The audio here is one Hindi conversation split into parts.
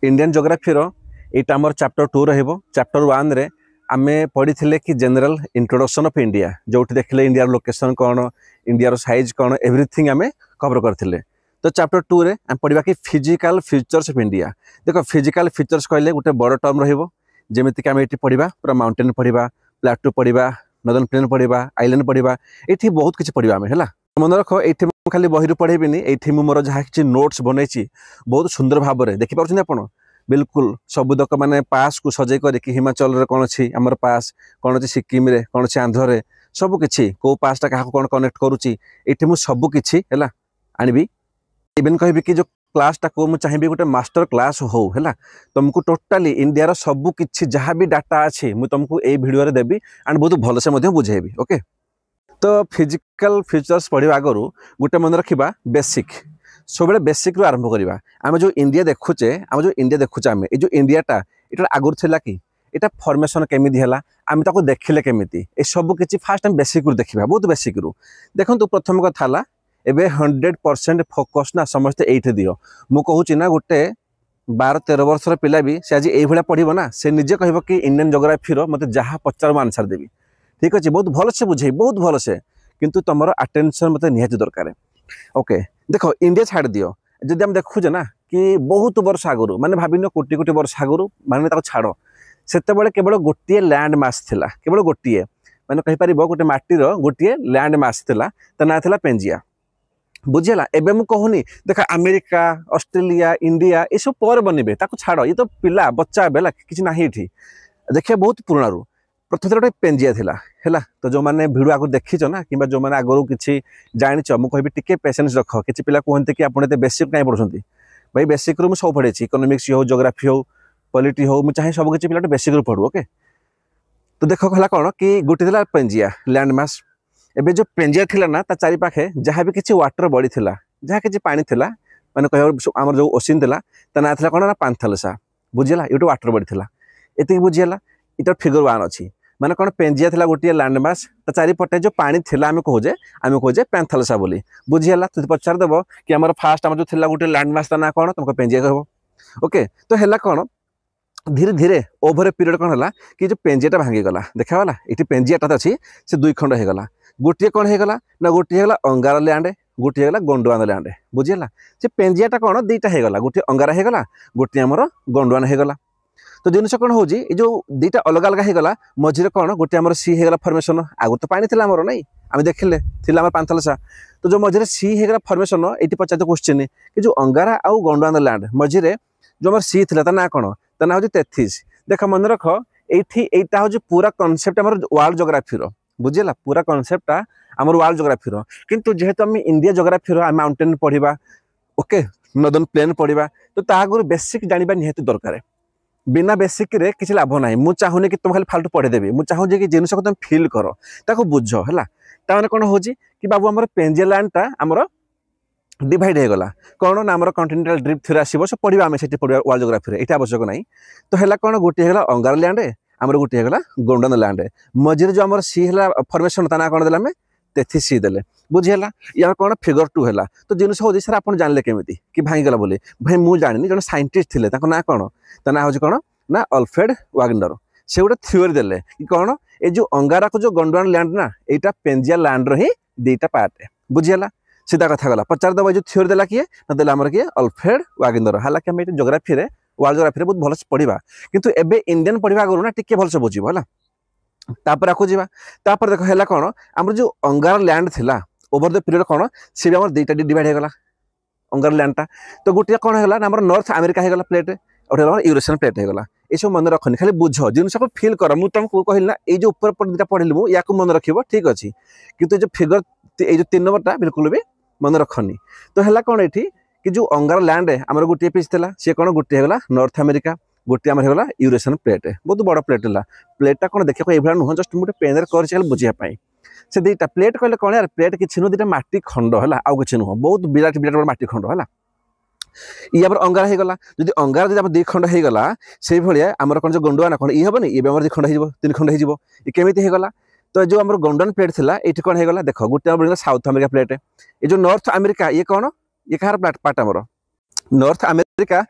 इंडियन ज्योग्राफी यहाँ आम चैप्टर 2 चैप्टर 1 रे आमे पढ़ी कि जनरल इंट्रोडक्शन ऑफ इंडिया जो देखले इंडिया लोकेशन कौन इंडिया साइज कौन एवरीथिंग आमे कवर करथिले। तो चैप्टर 2 रे आम पढ़ा कि फिजिकल फीचर्स ऑफ इंडिया। देखो फिजिकल फीचर्स कहले गोटे बड़ टर्म रहिबो जेमिति कि आमे एठी पढ़िबा पूरा माउंटेन पढ़िबा प्लाटू पढ़िबा नॉर्दर्न प्लेन पढ़िबा आइलैंड पढ़िबा एठी बहुत किछि पढ़िबा आमे हला। मन रख एठी खाली बहिरु पढ़ेबिनी एठी मोर जहाँ किछि नोट्स बनैछि बहुत सुंदर भाव में देखि पारुछन आपण बिल्कुल सबुदक माने पास को सजै कर कि हिमाचल रे कोन अछि हमर पास कोन अछि सिक्किम रे कोन अछि आंध्र रे सब किछि को पासटा काहा कोन कनेक्ट करूछि एठी मु सब किछि हला आनिबी। इवन कहबी कि जो क्लासटा को मु चाहिबी गोटे मास्टर क्लास हो हला तुमको टोटाली इंडिया रो सब किछि जहाँ भी डाटा अछि मु तुमको ए वीडियो रे देबी एंड बहुत भल से मध्ये बुझेबी। ओके तो फिजिकल फीचर्स पढ़ा आगर गोटे मन रखा बेसिक सब बेसिक रू आरंभ करवा। आम जो इंडिया देखुचे आम जो इंडियाटा ये आगुरी थिला कि यहाँ फॉर्मेशन केमिति है आम ताको देखिले केमिति ए सब किछि फास्ट आम बेसिक रू देखा बहुत बेसिक रू देखो। प्रथम कथा है एबे 100% फोकस ना समस्ते ये दियो मु कहूँ ना गोटे 12-13 वर्षर पिला भी से आज ये पढ़ो ना से निजे कह कि इंडियन ज्योग्राफी मत जहाँ पचार आंसर देवी ठीक अच्छे बहुत भल से बुझे बहुत भल से किंतु तुम अटेंशन मत निहाती दरकार। ओके देखो इंडिया छाड़ दियो जदि हम देखुचे ना कि बहुत वर्ष आगु माने भाविन कोटी कोटी वर्ष आगु माने छाड़ से केवल गोटे लैंड मास थिला केवल गोटे माने कहि परिबो गोटे माटीर गोटे लैंड मास थिला ता ना थिला पेंजिया बुझेला। एबे मु कहूनी देखा अमेरिका ऑस्ट्रेलिया इंडिया ये सब पर बनबे ताको छाड़ ये तो पिला बच्चा बेला किछि नाही एठी देखिए बहुत पुराना रू प्रथम गोटे पेंजिया थिला हैला। तो जो मैंने भिडियो आगु देखीच ना कि जो मैंने आगु किसी जान मुझे टिके पेसेंस रख किसी पिला कहते कि आपत बेसिक कहीं पढ़ुं भाई बेसिक रू सब पढ़े इकोनोमिक्स हो जोग्राफी हो पॉलिटी हो मुझे चाहे सब किसी पिला बेसिक रू पढ़ू। ओके तो देख है कौन कि गोटे थिला पेंजिया लैंडमास एबे जो पेंजिया थिला ना ता चारि पाखे जहाँ भी किसी वाटर बॉडी थिला जहाँ किसी पानी थिला माने कह आमर जो ओसिन थिला ता ना थिला कौन ना पांथलसा बुझीला ये वाटर बॉडी थिला एति बुझीला इटा फिगर 1 अच्छी माने कौन पेंजिया थिला गोटे लैंडमास ता चारिपटे जो पानी थिला आमे कहुजे पैंथलसा बोली बुझीला। तु पचार देबो कि हमर फास्ट हमर जो थिला गोटे लैंडमास ता ना कौन तुमको पेंजिया कहबो। ओके तो हैला कौन धीरे धीरे ओवर ए पीरियड कौन है कि जो पेंजियाटा भांगी गला देखावाला ये पेंजियाटा अच्छी से 2 खंड हो गला गोटे कौन हो गला ना गोटे हो गला अंगार लैंड गोटे हो गला गोंडवान लैंड बुझीला। से पेंजियाटा कौन 2टा हो गला गोटे अंगारा हो गला गोटे हमर गोंडवान हो गला। तो जिनस कौन हो जो 2टा अलग अलग हो गला मझे कौन गोटे आम सी होगा फर्मेसन आगु तो पानी थिला आमर नहीं आम देखिले थिला पांथलसा तो जो मझे सी होगा फर्मेसन ये पचार क्वेश्चन कि जो अंगारा आउ गोंडवान लैंड मझे जो आम सी थिला ता ना कौन ता ना हूँ 33 देख मन रख ये हूँ पूरा कनसेप्ट आम वर्ल्ड ज्योग्राफी बुझेगा पूरा कनसेप्टा आम वर्ल्ड ज्योग्राफी किंतु जेहेतु आम इंडिया ज्योग्राफी आम माउंटेन पढ़ा ओके नॉर्दर्न प्लेन पढ़ा तो आगुरी बेसिक जाना निहाती दरकार बिना बेसिक रे किसी लाभ ना मुझे चाहूनी कि तुम खाली फाल्तु पढ़ेदेवी मुझे चाहूँ कि जिनस को तुम फिल कर ताको बुझ है ताने कौन हो कि बाबू आम पेंजिया लैंडटा आमर डिवाइड हो गला कौन ना आम कॉन्टिनेंटल ड्रिफ्ट थ्योरी आसो सब पढ़ा आम से पढ़ा वर्ल्ड ज्योग्राफी ये आवश्यक नहीं। तो है कौन गोटे होगा अंगार लैंड आमर गोटे होगा गोंडवान लैंड मझे जो आम सी है फर्मेसन ता ना कौन देला 33 सी देले बुझीला। या कौन फिगर 2 है तो जिनस हो सर आप जानले केमिति कि भांगीगला बोली भाई मुझे जानी जन साइंटिस्ट थे ना कौन ता ना हूँ कौन ना अल्फ्रेड वागनर से गोटे थ्योरी देले कि कौन ये जो अंगारा को जो गोंडवान लैंड ना यहाँ पेंजिया लैंड ही 2टा पार्ट बुझीला सीधा कथा गला पचार दबा जो थ्योरी देला किए ना देला आमर किए अल्फ्रेड वागनर। हालांकि आम ज्योग्राफी रे वर्ल्ड ज्योग्राफी बहुत भल से पढ़ा किंतु एबे इंडियन पढ़ा आगु ना टिके भल से बुझिबो हला। तापर आखु जीवा तापर देखो है कौन आमर जो अंगार लैंड थिला ओवर द पीरियड कौन सी भी आम 2टा डिवाइड हो गला अंगार लैंडटा तो गोटे कौन है ना नॉर्थ अमेरिका हो गला प्लेट और यूरोपियन प्लेट हो गला ये सब मन रखनी खाली बुझ जिनस को फिल कर मुझे तुमको कहली ना ये जो ऊपर 2टा पढ़ी मुझे या मन रख ठीक अच्छे किंतु जो फिगर ये जो 3 नंबरटा बिल्कुल भी मन रखनी। तो है कौन ये कि जो अंगार लैंड आमर गोटे पीस था सी कौन गोटे होगा नॉर्थ अमेरिका गोटे आम होगा यूरोपियन प्लेट बहुत बड़ प्लेट है प्लेटा कौन देखा ये नुह जस्ट गोटे पेन कर बुझापी से 2टा प्लेट कहले कौन यार प्लेट किसी नुह 2टा माटी खंड है आउ कि नुह बहुत विराट विराट बड़ माटी खंड है ये अंगार हो गला जब अंगार जब 2 खंड हो गला से भाया आमर कौन जो गोंडवान कौन ये हेनी ये 2 खंड हो 3 खंड हो केमी होगला। तो जो आम गोंडवान प्लेट था ये कौन होगला देख गोटे साउथ अमेरिका प्लेट ये जो नॉर्थ अमेरिका ये कौन ये कहार पार्ट आमर नॉर्थ अमेरिका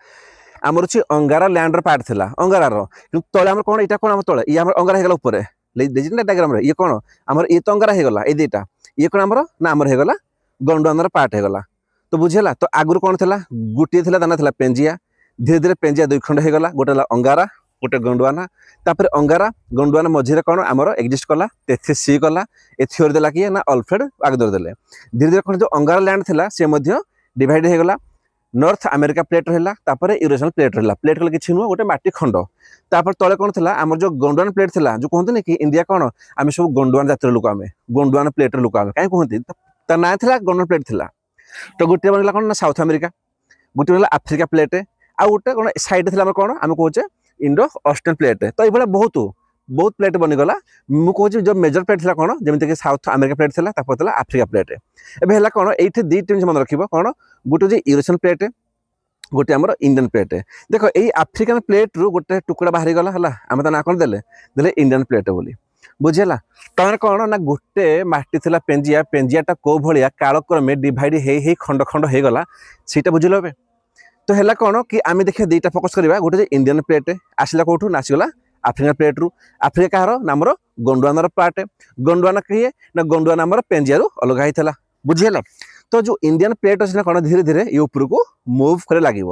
आमर अच्छी अंगारा लैंड पार्ट थिला अंगारार कि तले आम कौन यहाँ कौन आम तले ये अंगारा हो गला डायग्राम ये कौन आमर ये तो अंगारा होगला ये दुईटा ये कौन आमर ना आमर होगला गंडुआनर पार्ट होगला तो बुझेगा तो आगुरी कौन था गोटे दाना था पेंजिया धीरे धीरे पेंजिया दुई खंड होगला गोटे अंगारा गोटे गंडुआना तापर अंगारा गंडुआना मझे कौन आमर एक्जिस्ट कला तेथि सी कला ए थ्योरी देला कि ना अल्फ्रेड वागदर देले धीरे धीरे कौन जो अंगारा लैंड था सी डिवाइड होगला नॉर्थ अमेरिका प्लेट रहा तापर यूरोपियन प्लेट रहा प्लेट कले किसी नुह गोटे माटी खंड तापर तले कौन था आम जो गंडुआन प्लेट था जो कहते कि इंडिया कौन आम सब गंडुआन जातिर लोक आम गंडुआन प्लेट लोक आम कहीं कहते ना था गंडुआन प्लेट था तो गोटे बनला कौन ना साउथ अमेरिका गोटे बनला आफ्रिका प्लेट आ गोटे कौन साइड था कौन आम कहे इंडो ऑस्ट्रेलियन प्लेट तो ये बहुत बहुत प्लेट बनीगला मुझे जो मेजर प्लेट था कौन जमीक साउथ अमेरिका प्लेट था तापर आफ्रिका प्लेट एवं है कौन ये दी टीम मन रख कौन गोटे यूरोपियन प्लेट गोटे आमर इंडियन प्लेट देख ये आफ्रिकान प्लेट रु गोटे टुकड़ा बाहरी गला है आम ना कौन देले इंडियन प्लेट बोली बुझेगा तमें कौन ना गोटे माटी था पेंजिया पेंजियाटा कौ भाया कालक्रमे डिवाइड हो खंड खंड हो गला सीटा बुझल ए तो है कौन कि आम देखिए दुईटा फोकस करवा गोटे इंडियन प्लेट आसला कौटू ना आसगला आफ्रिकान प्लेट रु आफ्रिका कहार नामर गंडुआनर पार्ट गंडुआना किए ना गंडुआना आमर पेंजिया अलग होता बुझीगला तो जो इंडियन प्लेट अच्छे ना कौन धीरे धीरे ये ऊपर को मुव करे लगे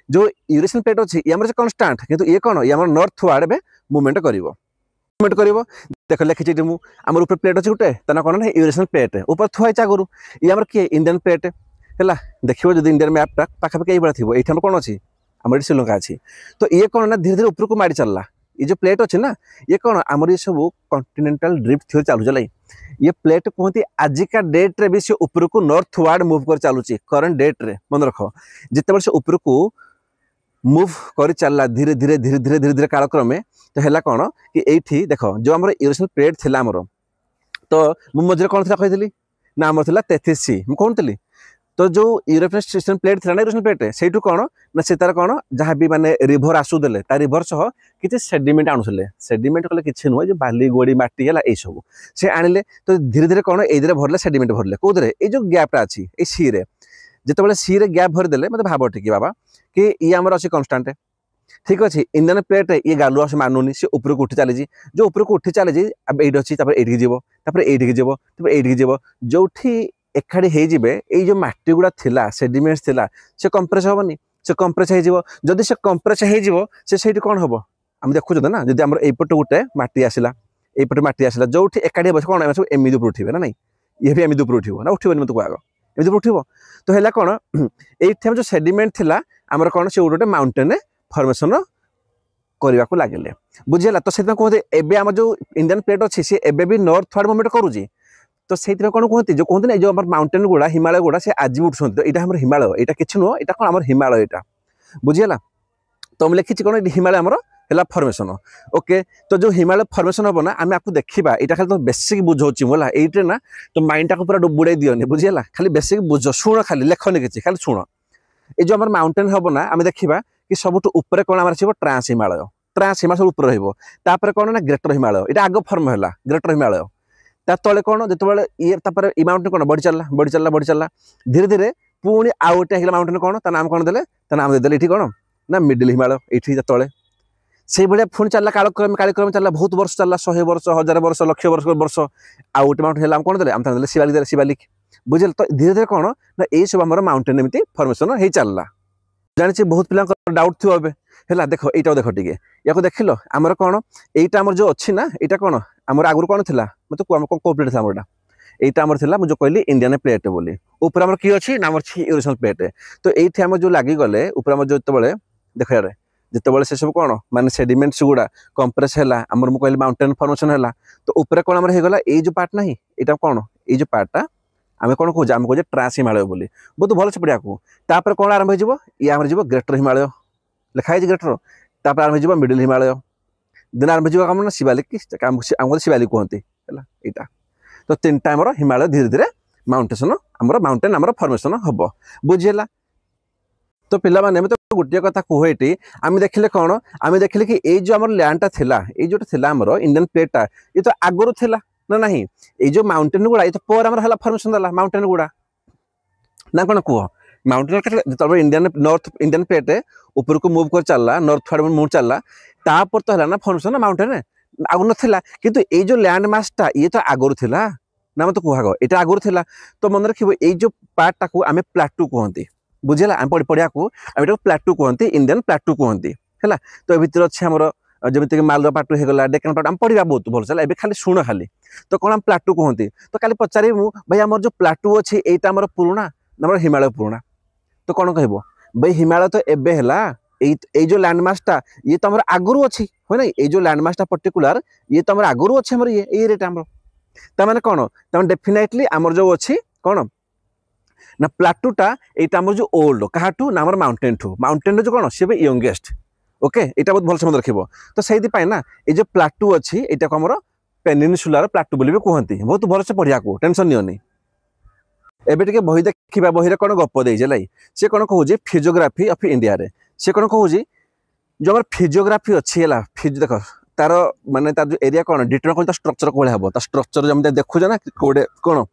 जो यूरोपियन प्लेट अच्छी ये आमर कन्स्टांट किंतु ये कौन ये आमर नॉर्थ वार्ड में मूवमेंट कर देख लिखी आमर ऊपर प्लेट अच्छे गोटे तना कौन ना यूरोपियन प्लेट ऊपर थुआई आगुरी ये आमर किए इंडियन प्लेट है देखिए जो इंडियन मैपटा पाखापाखि ये थी ये कौन अच्छी आम श्रीलंका अच्छी तो ये कौन ना धीरे धीरे ऊपर को मारी चलला ये जो प्लेट अच्छे ना ये कौन आमर ये सब कॉन्टिनेंटल ड्रिफ्ट थ्योरी चालू चला ये प्लेट कहते आजिका डेट रे भी से ऊपर को नॉर्थ वार्ड मूव कर चलुची करंट डेट रे मन रख जिते से ऊपर को मूव कर चलला धीरे धीरे धीरे धीरे धीरे धीरे कालक्रमे तो है कौन कि ये देख जो आम यूरोपियन प्लेट थी आमर तो मुझे कौन थी कही ना आमर था 33C मुझे कहती तो जो यूरोपियन प्लेट थी ना यूरोपियन प्लेट से कौन ना से तार कौन जहाँ भी माने रिभर आसुदे रिभर सह किसी सेडिमेंट आणुले सेडिमेंट कले किसी नुह जो बाली गोड़ी माटी है ये सब से आनिले तो धीरे धीरे कौन ये भरले सेडिमेंट भरले कौन ये जो गैपटा अच्छी ये सी रे जिते सी रे गैप भरदे मतलब भाव टिके बाबा कि ये आमर अच्छी कन्स्टांट ठीक अच्छे इंडियन प्लेट ये गालुआ से मानुनी सी ऊपर को उठी चली जो ऊपर को उठी चली अब ये अच्छी ये जीव ये जीव जो एकाठी हो जो मटी गुड़ा थी सेडिमेंट्स थी से कंप्रेस हेनी से कंप्रेस होदी से कंप्रेस हो कौन हम आम देखुद ना जब आम एपट गोटे मटी आसला एपटे मटी आसला जो एकाठी हे कौन सब एमती ऊपर उठे ना नहीं ये भी एमती ऊपर उठो ना उठे मत आग एमती उठो तो है कौन ये जो सेडिमेंट थी आमर कौन से गोटे माउंटेन फॉर्मेशन करने को लगे बुझेगा तो से कहते एवं आम जो इंडियन प्लेट अच्छी सी एवं भी नॉर्थ वार्ड मूवमेंट करुँची तो से कौन कहते जो कहते ना जो माउंटेन गुड़ा हिमालय गुड़ा से आज भी उठुं तो यहाँ हिमालय यहाँ किसी नुह यहाँ कौन आम हिमालय यहाँ बुझीगला तो लिखी कौन हिमालय आमर है फॉर्मेशन ओके तो जो हिमालय फॉर्मेशन हम ना आम आपको देखा यहाँ खाली तो बेसिक बुझाऊँ बोला ये ना तो माइंड टाक पूरा बुड़े दियोनि बुझीगला खाली बेसिक बुझ शुण खाली लेखनी किसी खाली शुण ये जो आम माउंटेन हम ना आम देखा कि सबुठ ऊपर कौन आम ट्रांस हिमालय सब ऊपर रहा कौन ना ग्रेटर हिमालय यहाँ आग फर्म है ग्रेटर हिमालय ता तले कौन जो ये माउंटेन कौन बढ़ी चलला धीरे धीरे पुणी आउ गोटे माउंटेन कौन ता नाम कौन देले ता नाम देले ये कौन ना मिडिल हिमालय ये तले से भाया पुणी चलला कालक्रम चलला बहुत वर्ष चलला 100 वर्ष 1000 वर्ष लक्ष वर्ष आउ गोटे माउंटेन है कौन देले आम देले शिवालिक बुझे तो धीरे धीरे कौन ना ये सब आम माउंटेन एमती फॉर्मेशन हो चलला जानी बहुत पिला डाउट थी है देख यहाँ देख टे या देख लो आमर कौन यहाँ आमर जो अच्छी ना यहाँ कौन आमर आगुरी कौन थी मतलब कौ प्लेट था आमरटा यहाँ आमर था मुझे कहली इंडियन प्लेट बोली ऊपर आमर किए अच्छी ना आमर यूरोपियन प्लेट तो ये आम जो लगिगले ऊपर आम जो देख जिते से सब कौन माने सेडिमेंट्स गुड़ा कंप्रेस है आमर मुझे कहली माउंटेन फॉर्मेशन है तो ऊपर कौन आमर होगला ये जो पार्ट ना यहाँ कौन ये जो पार्टा आम कौन कहे आम कहे ट्रांस हिमालय बोली बहुत भल से पढ़िया तापर कौन आरंभ हो ये आम ग्रेटर हिमालय लिखाई ग्रेटर तापर आरंभ हो मिडिल हिमालय दिन आरंभ हो कम ना शिवालिक आम शिवालिक कहते है यहाँ तो 3टा आमर हिमालय धीरे धीरे माउंटेन आमर फॉर्मेशन हम बुझीगला तो पिला माने तो गोटे कथा कहे आम देखिले कौन आम देखिले कि ये जो आम लैंडटा थिला ये जो थिला आमर इंडियन प्लेटा ये तो आगुरी थिला ना नहीं ये जो माउंटेन गुड़ा ये तो पर आमर हला फॉर्मेशन दला माउंटेन गुड़ा ना कौन कह माउंटेन जो इंडियन नॉर्थ इंडियन प्लेट ऊपर को मूव कर चलला नॉर्थ आड़ मूव चलला तापर तो है ना फॉर्मेशन ना माउंटेन आगु नाला किंतु ये जो लैंड मासटा ये तो आगुरी थिला ना मत कहग ये आगुरी थिला तो मन रखिए ये जो पार्टा को आम प्लाटू कहते बुझेगा आम पढ़िया को आम प्लाटू कहते इंडियन प्लाटू कहते है तो ये भितर अच्छे आमर जमीक मालर पाटू होगा डेकान पाटू आम पढ़ा बहुत भल से खाली शुण खाली तो कौन आम प्लाटू कहते तो काली पचारि भाई आम जो प्लाटू अच्छी यहाँ आम पुराणा ना हिमालय पुराणा तो कौन कह भाई हिमालय तो एबे है ये जो लैंडमार्कटा ये तो आगुरी अच्छी है ना ये जो लैंडमार्कटा पर्टिकुलर ये तो आगुरी अच्छे आम ये रेट आम तमें कौन तमें डेफिनेटली आमर जो अच्छी कौन ना प्लाटूटा यहाँ आम जो ओल्ड क्या ना आम माउंटेन जो कौन सी भी यंगेस्ट ओके यहाँ बहुत भल से मन रखिए तो से ना ये जो प्लाटू अच्छी यहाँ को आम पेनिनसुलार प्लाटू बोली भी कहते बहुत भल से पढ़िया को टेंशन नियोनी एबे टिके बही देखा बही कौन गप देला सी कौन कहूँ फिजियोग्राफी ऑफ इंडिया रे सी कौन कहूँ जो आम फिजियोग्राफी अच्छी है देख तार माने तार जो एरिया कौन डिटर्मिन कर स्ट्रक्चर कौन हम स्ट्रक्चर जमी देखुचे ना कौटे कौन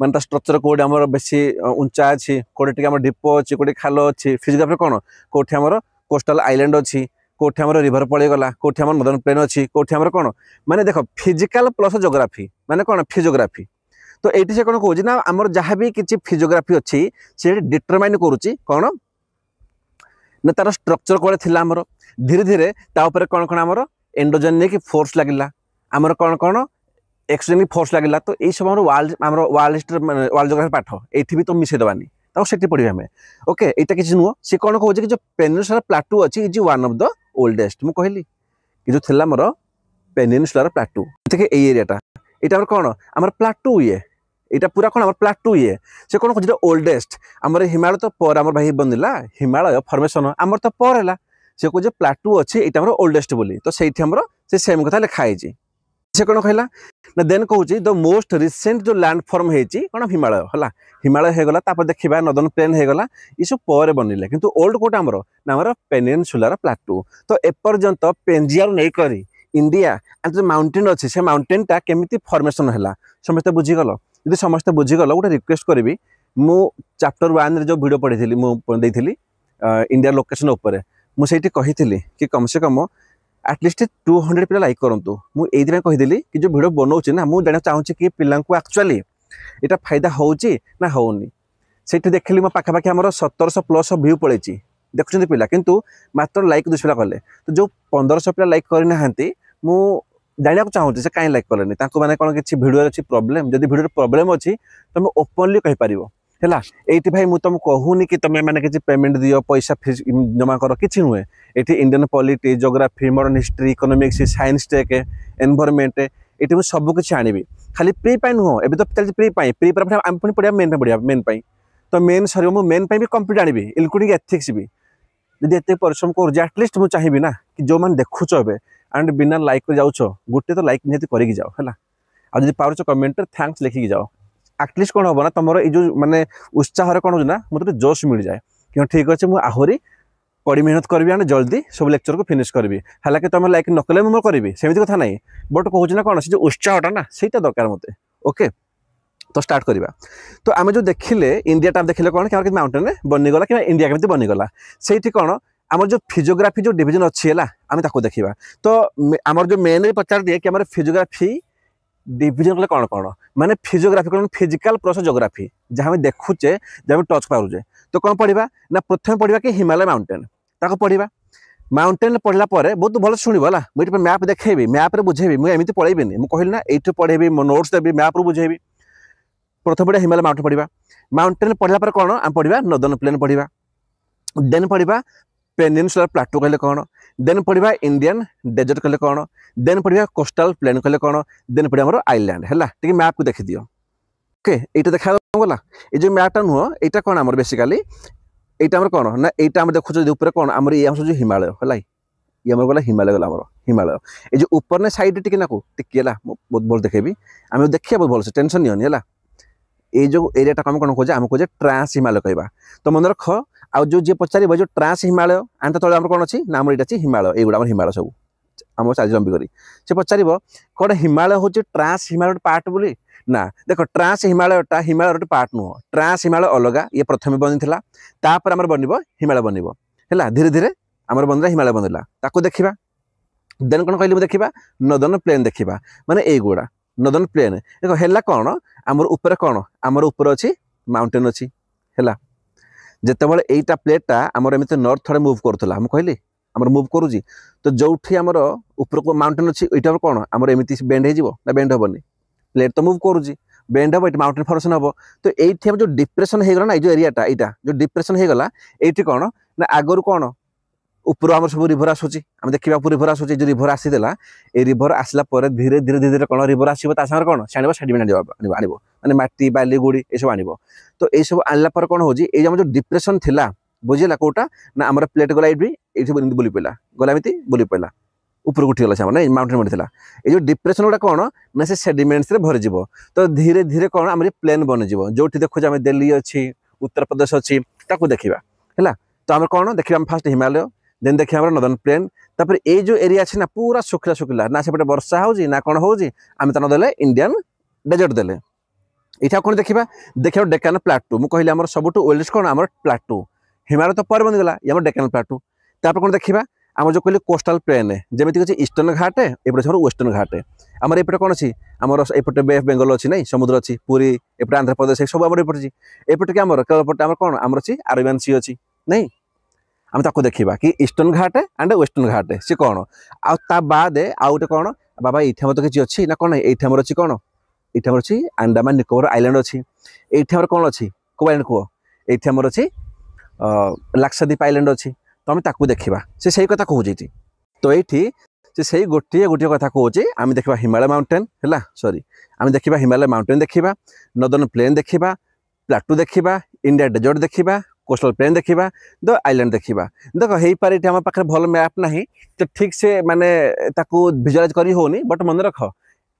माने स्ट्रक्चर कौटे आम बेसी उंचा अच्छी कौटे आम ढीप अच्छी कौटे खाल अच्छी फिजियोग्राफी कौन कौटे आम कोस्टाल आइलैंड अच्छी कौटे आम रिवर पड़ेगला कौटे आम नदर्न प्लेन अच्छी कौटे आम कौन माने देख फिजिकल प्लस जोग्राफी माने कौन फिजियोग्राफी तो ये से कौन कहूँ ना आमर जहाँ भी किसी फिजियोग्राफी अच्छी से डिटरमाइन करुच्ची कौन ना तार स्ट्रक्चर कौन थी आमर धीरे धीरे तापर कौन कौन आमर एंडोजेनिक फोर्स लगिला आमर कौन कौन एक्सोजेनिक फोर्स लगिला तो ये सब आमर वर्ल्ड जोग्राफी पाठ ये भी तो मिसे देवानी तो से पढ़े आम ओके यहाँ किसी नुह सी कौन कहूँ कि जो पेनिनसुलार प्लाटू अच्छी is one of the oldest मुझे कहली कि जो थी मोर पेनिनसुलार प्लाटू देखिए ये एरियाटा यहाँ कौन आम प्लाटू ये यहाँ पूरा कौन आम प्लाटू ये से कौन कहते ओल्डेस्ट आमर हिमालय तो पर आम भाई बनला हिमालय फॉर्मेशन आमर तो पर है से कहे प्लाटू अच्छी यहाँ आम ओल्डेस्ट बोली तो से से सेम कथा लिखाई से कौन कहला ना देन कहूँ द मोस्ट रिसेंट जो लैंडफॉर्म होती कौन हिमालय है हिमालय होगला देखा नदर्न प्लेन होगला ये सब पर बनले किंतु ओल्ड कोटा आमर ना आमर पेनिनसुलार प्लाटू तो एपर्यंत पेंजियार नहीं करी इंडिया जो माउंटेन अच्छी से माउंटेनटा केमिति फॉर्मेशन है समस्ते बुझीगल यदि समस्ते बुझीगल गोटे रिक्वेस्ट करी मु चैप्टर 1 जो वीडियो पढ़ी मुझे इंडिया लोकेशन उपर मुझे कही कि कम से कम एटलिस्ट 200 पिला लाइक करूँ मुझे कहीदेली कि जो वीडियो बनाऊँ ना मुझे जाना चाहूँगी कि पिला एक्चुअली यहाँ फायदा होची ना होनी से देखिली मो पाखापाखि आम 1700 प्लस व्यू पड़े देखुं पिला किंतु मात्र लाइक 200 पिला कले तो जो 1500 पिला लाइक करना मु जाना चाहूँगी से कहीं लाइक कले मैंने कौन किसी भिडियो अच्छी प्रोब्लेम जब भिडियो प्रोब्लेम अच्छी तुम ओपनली कहीपर है ये भाई मुझे तुम कहूनी कि तुम मैंने किसी पेमेंट दियो पैसा फीस जमा कर कि नुहे ये Indian polity geography modern history economics science tech environment ये मुझे सबकि आनी खाली प्री पाई नुह ए तो चलती प्री पर आम पुणी पढ़ा मेन पढ़ा मेन तो मेन सर मुझे मेन भी कंप्लीट आनी इनक्लूडिंग एथिक्स भी जब एत परिश्रम कर एटलिस्ट मुझे चाहिए ना कि जो मैंने देखुच एंड बिना लाइक कर जाऊछ गोटे तो लाइक निहती करके जाओ है आज पार्च कमेंट थैंक्स लिखिकी जाओ एटलिस्ट कौन हम ना तुम ये जो मानने उत्साह कौन हो मतलब जोश मिल जाए कि ठीक अच्छे मुझे आहरी कड़ी मेहनत करी एंड जल्दी सब लेक्चर को फिनिश करी हालांकि तुम लाइक न कले मुझे करी सेमती कथा ना बट कहूँ ना कौन से जो उत्साहटा ना सहीटा दरकार मत ओके तो स्टार्ट करवा तो आम जो देखिले इंडिया देखिले कौन कि माउंटेन बनीगला कि इंडिया केमी बनीगला से कौन आम जो फिजियोग्राफी जो डिविजन अच्छी है आम देखा तो आम जो मेन पचार दिए कि फिजियोग्राफी डिविजन कले कौन कौन माने फिजियोग्राफी कौन फिजिकल प्लस जोग्राफी जहाँ हम देखुचे जहाँ टच पारे तो कौन पढ़ा ना प्रथम पढ़ा कि हिमालय माउंटेन ताको पढ़ा माउंटेन पढ़ला बहुत भल शुणा मुझे मैप देखेबी मैप्रे बुझेबी मुझे एमती पढ़ेबी मुझे कहली ना ये पढ़ेबी मो नोट्स देवी मैप्रू बुझेबी प्रथम पढ़ा हिमालय माउंटेन पढ़ा माउंटेन पढ़ला पर कौन आम पढ़ा नदर्न प्लेन पढ़ा देन पढ़ा पेनिनसुलर प्लाटू कहले कौन देन पढ़ा इंडियन डेजर्ट कहले कौन देन पढ़ा कोस्टाल प्लेन कहले कौन देन पढ़ा आमर आइलैंड है टे मैप को देखी दियो ओके ये देखा गला ये जो मैपटा नुह यहाँ कौन आमर बेसिकाली यहाँ आम कौन ना यहाँ आम देखुचे कौन आमर ये जो हिमालय है ये आम गला हिमालय गला आमर हिमालय ये जो ऊपर ने साइड टिके नाकू टिके बहुत भल देखेबी आम देखिए बहुत भलसे टेंशन नियनि है ये जो एरियाटा आम कौन खोजे आम खोजे ट्रांस हिमालय कहवा तो मन रख आ जो जी पचार जो ट्रांस हिमालय आंटा तले कौन अच्छी ना आम ये हिमालय ये हिमालय सब आम चार्ज लंबी करी से पचार कौन हिमालय हूँ ट्रांस हिमालय पार्ट बोली ना देख ट्रांस हिमालयटा हिमालय गोटे पार्ट नुह ट्रांस हिमालय अलग ये प्रथम बनी तापर आमर बन हिमालय बनब है धीरे धीरे आमर बनला हिमालय बनला ताको देखा देन कौन कहली देखा नदन प्लेन देखा माने एगुड़ा नदन प्लेन देख है कौन आमर ऊपर कौन आमर ऊपर अच्छी माउंटेन अच्छी है जितेबाला यहीटा प्लेटा आमर एमती नॉर्थ थोड़े मुव करूला मुझे कहली आमर मुव करुँची तो जोठी आमर ऊपर को माउंटेन अच्छी यहाँ कौन आमर एमती बेंड हो बेंड हेनी प्लेट तो मुव करुँची बेंड हम ये माउंटेन फॉर्मेशन हम तो ये जो डिप्रेशन हो गला ना जो एरियाटा यहाँ जो डिप्रेशन हो गला ये कौन ना आगुरी कौन ऊपर आम सब रिभर आसूची आम देखा रिभर आसूची जो रिभर आसीदेला ये रिभर आसला धीरे धीरे धीरे धीरे कौन रिभर आसो कौन से सेडिमेंट आने माने माटी बाली गुड़ी ये सब आन तो ये सब आनला कौन हो जो डिप्रेशन थिला बुझेगा कौटा ना आम प्लेट गला ये बुली पड़ा गला एमती बुली पड़ा ऊपर उठीगला से मैंने माउंटेन बनता ये जो डिप्रेशन गुड़ा कौन ना से सेडिमेंट्स भरीज तो धीरे धीरे कौन आम प्लेन बनीज जो देखुचे आम दिल्ली अच्छी उत्तर प्रदेश अच्छी देखा है तो आम कौन देखा फास्ट हिमालय देन देखिए हमारा नदन प्लेन तापर ये जो एरिया अच्छे ना पूरा शुखला शुखला ना सेपटे वर्षा हो ना कौन हो आम तो नदेले इंडियन डेजर्ट देले इटा कौन देखा देखिए डेकान प्लाटू मुझे कहली सब ओल्डेस्ट कौन आम प्लाटू हिमालय तो पर बनीगला ये डेकान प्लाटू तापर कौन देखा आम जो कहली कोस्टाल प्लेन जमीक अच्छी ईस्टर्न घाट एपटे वेस्टर्न घाट आमर एपटे कौन अच्छी आमर एपटे बे ऑफ बेंगल अच्छी ना समुद्र अच्छी पुरी एपटे आंध्र प्रदेश सब आम एपटे एपटे कि आमर केवलपटे आम कौन आमर अच्छी अरेबियन सी अच्छी नहीं आम ताको देखा कि ईस्टर्न घाट एंड वेस्टर्न घाट सी कौन आ बाद आउ गोटे कौन बाबा ये तो किसी अच्छी ना कौन ये अच्छी कौन ये अच्छी अंडमान निकोबर आइलैंड अच्छी ये कौन अच्छी को आइलैंड कह ये अच्छी लाक्षाद्वीप आइलैंड अच्छी तो आम ताकू देखा से कथा कहूँ तो ये से गोटे गोटे कथा कहूँ आम देखा हिमालय माउंटेन है सॉरी आम देखा हिमालय माउंटेन देखा नदन प्लेन देखा प्लाटू देखा इंडिया डेजर्ट देखा कोस्टल प्लेन देखा द आइलैंड देखा देख हो पारे आम पाखे भल मैप ना तो ठीक से माने भिजुआलाइज करी होनी बट मन रख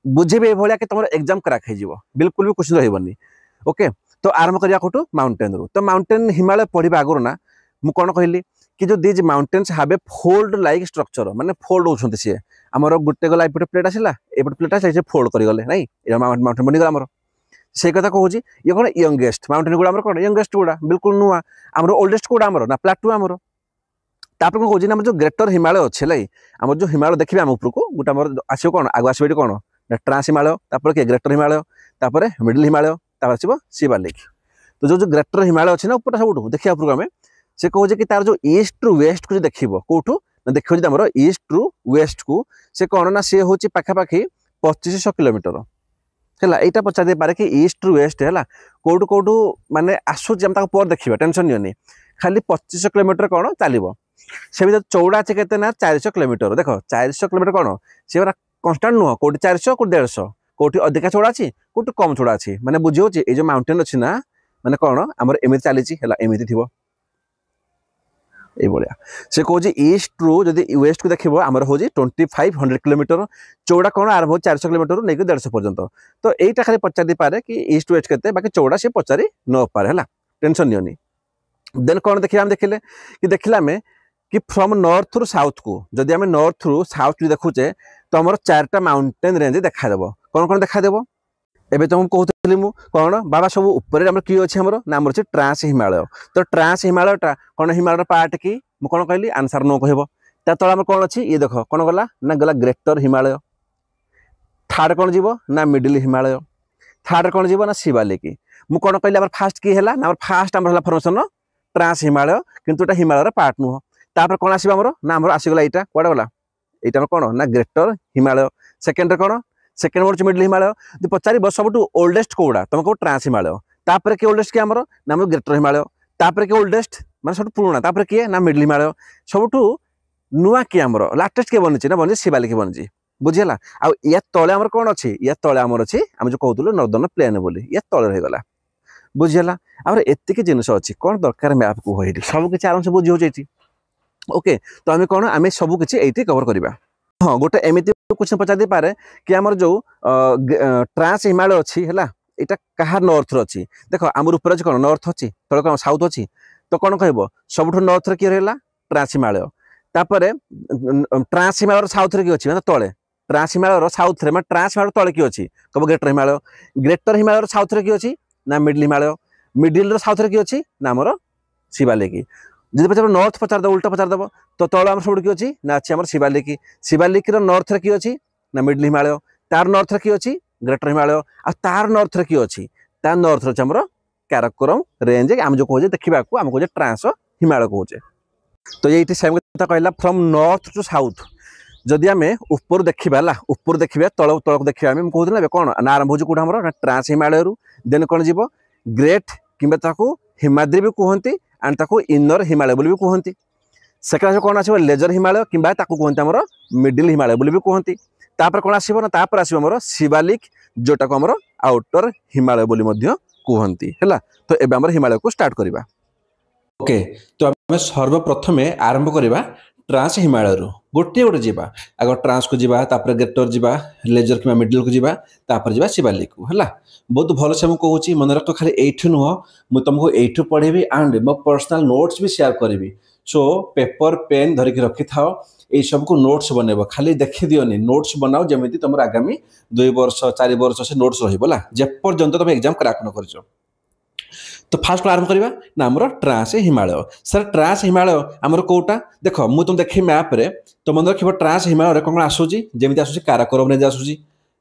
बुझे भाया कि तुम एग्जाम क्रैक हो बिल्कुल भी क्वेश्चन रही ओके तो आरंभ करिया कोटू माउंटेन रू तो माउंटेन हिमालय पढ़ा आगुरी ना मु कौन कहली कि जो these mountains have a fold like structure माने फोल्ड होती सी आमर गोटे गला एपटे प्लेट आसला एपटे प्लेट आस फोल्ड करगले ना माउंटेन बनीगला आमर से कथा कहूँ ये कौन यंगेस्ट माउंटेन गुड़ा कौन यंगेस्ट गुड़ा बिल्कुल नुआ आमर ओल्डेस्ट गुड़ा आमर ना प्लाटू आमर तापर कौन कहूँ जो ग्रेटर हिमालय अच्छे लाई आम जो हिमालय देखिए आम उपरको गोटे आम आसो कौन आगे आसो कौन ना ट्रांस हिमालय तापर कि ग्रेटर हिमालय तापर मिडिल हिमालय तापर आसो शिवालिक तो जो ग्रेटर हिमालय अच्छे ना ऊपर सब देखिए उपरको आम से कहूँ कि तार जो ईस्ट रु वेस्ट को देख कौटू ना देखिए आम ईस्ट रु वेस्ट को से कौन ना सी हूँ पाखापाखि 2500 किलोमीटर है यहाँ पचार पारे कि ईस्ट रु वेस्ट है कौटू कौटू माने आसूँ पर देखा टेंशन नहीं खाली 2500 किलोमीटर कौन चलो से भी चौड़ा अच्छे के 400 किलोमीटर देख 400 किलोमीटर कौन सी कन्स्टाट नुह कौटी 400 कौटी 150 कौटी अधिका चौड़ा अच्छी कौटी कम चौड़ा अच्छी माने बुझे ये जो माउंटेन अच्छी ना माने कौन आमर एमती चली एमती थी ये से कौन ईस्ट रु जदि वेस्ट को देखो आमर हूँ 2500 किलोमीटर चौड़ा कौन आरंभ हो 400 किलोमीटर नहीं 150 पर्यंत तो यहीटा खाली पचार पारे कि ईस्ट वेस्ट के बाकी चौड़ा सी पचारि न पारे है टेंशन नहीं देन कौन देखिए आम देखिले कि देखिले आम कि फ्रॉम नॉर्थ रु साउथ को जदि आम नॉर्थ रु साउथ देखुचे तो आमर 4टा माउंटेन रेंज देखादेव कौन कौन देखादेव एबे तो कहूली मु कौन बाबा सब ऊपर किए अच्छे आमर ना आमर ट्रांस हिमालय तो ट्रांस हिमालयटा कौन हिमालय पार्ट कि मुझे कौन कहली आंसर नो कह तले आम कौन अच्छी ये देख कौन गला ना गला ग्रेटर हिमालय थर्ड कौन जीव ना मिडिल हिमालय थर्ड कौन जीव ना शिवालिक मुझे कौन कहली आम फास्ट कि है ना फास्ट आम फॉर्मेशन ट्रांस हिमालय किंतु एटा हिमालय पार्ट नुह तापर कौन आसो आमर ना आमर आसीगला यहाँ कौड़ा गला यहाँ कौन ना ग्रेटर हिमालय सेकेंड कौन सेकेंड वर्ड मिडिल हिमालय जो पचार सब ओल्डेस्ट कौड़ा तुम कौ ट्रांस हिमालय तापर किए ओल्डेस्ट कि आमर ना ग्रेटर हिमालय तापर किए ओल्डेस्ट माने सब पुराना तापर किए ना मिडिल हिमालय सब नुआ किए आमर लाटेस्ट किए बनी ना बनी शिवालिक बनी बुझीगला आ या तले आमर कौन अच्छी या तले आमर अच्छी आम जो कहूँ नर्दन प्लेन बोली या तले रहीगला बुझीगला आमर एतिक जिनस अच्छी कौन दरकार मैप को सब किसी आराम से बुझी हो ओके तो आम कौन आम सबकि ये कवर करवा हाँ गोटे एमती क्वेश्चन पचार पारे कि आमर जो ट्रांस हिमालय अच्छी है यहाँ क्या नॉर्थ अच्छी देख आमर ऊपर अच्छी कौन नॉर्थ अच्छी तले कौन साउथ अच्छी तो कौन कह सब नॉर्थ किए रहा ट्रांस हिमालय तापर ट्रांस हिमालय साउथ किए अच्छी मतलब तले ट्रांस हिमालय साउथ रे ट्रांस हिमालय तले कि अच्छी कब ग्रेटर हिमालय साउथ रे कि अच्छी ना मिडिल साउथ रे कि अच्छी ना आमर शिवालिक जब पचार नॉर्थ पचार दब उल्टा पचार दब तो तल आम सब कि अच्छी ना अच्छी आम शिवालिक नॉर्थ रे कि अच्छी ना मिडिल हिमालय तार नॉर्थ रे कि अच्छी ग्रेटर हिमालय आ तार नॉर्थ रे कि अच्छी तार नॉर्थ रे आमर काराकोरम रेंज आम जो कहे देखा आम कहे ट्रांस हिमालय कहे तो ये सेम कथा कहला फ्रॉम नॉर्थ टू साउथ जदि आम ऊपर देखा ऊपर देखा तल तलक देखा कहते कौन ना आरंभ हो कौट आम ट्रांस हिमालय देन कौन जीव ग्रेट कि हिमाद्री भी कहते एंड ताको इनर हिमालय भी कहते सेकेंड कौन आस लेजर हिमालय कि कहते आम मिडिल हिमालय भी कहते तापर कौन आसो ना तापर आसो आम शिवालिक जोटा को आम आउटर हिमालय कहते है तो एबे आम हिमालय को स्टार्ट करवा ओके तो आम सर्वप्रथमे आरंभ करवा ट्रांस हिमालय गोटे गोटे जावा आग ट्रांस को जावा तापर ग्रेटर जावा लेजर कि मिडिल को जावा तापर जावा शिवालिक को है बहुत भलसे मुझे कहूँ मन रख खाली एठू नुह मुझे तुमको एठू पढ़ेबी एंड मो पर्सनल नोट्स भी शेयर करी सो पेपर पेन धरिकी रखि थाओ ये सब को नोट्स बनइब खाली देखी दियोनी नोट्स बनाओ जमी तुम आगामी 2 वर्ष 4 वर्ष से नोट्स रहा जेपर्यंत तुम एग्जाम क्रैक न कर तो फास्ट आरंभ करवा ना आमर ट्रांस हिमालय सर ट्रांस हिमालय आमर कोटा देख मुझे तुम देखी मैप रे तो मन रख ट्रांस हिमालय कौन आसूसी जमी आसूसी काराकोरम रेंज आसूसी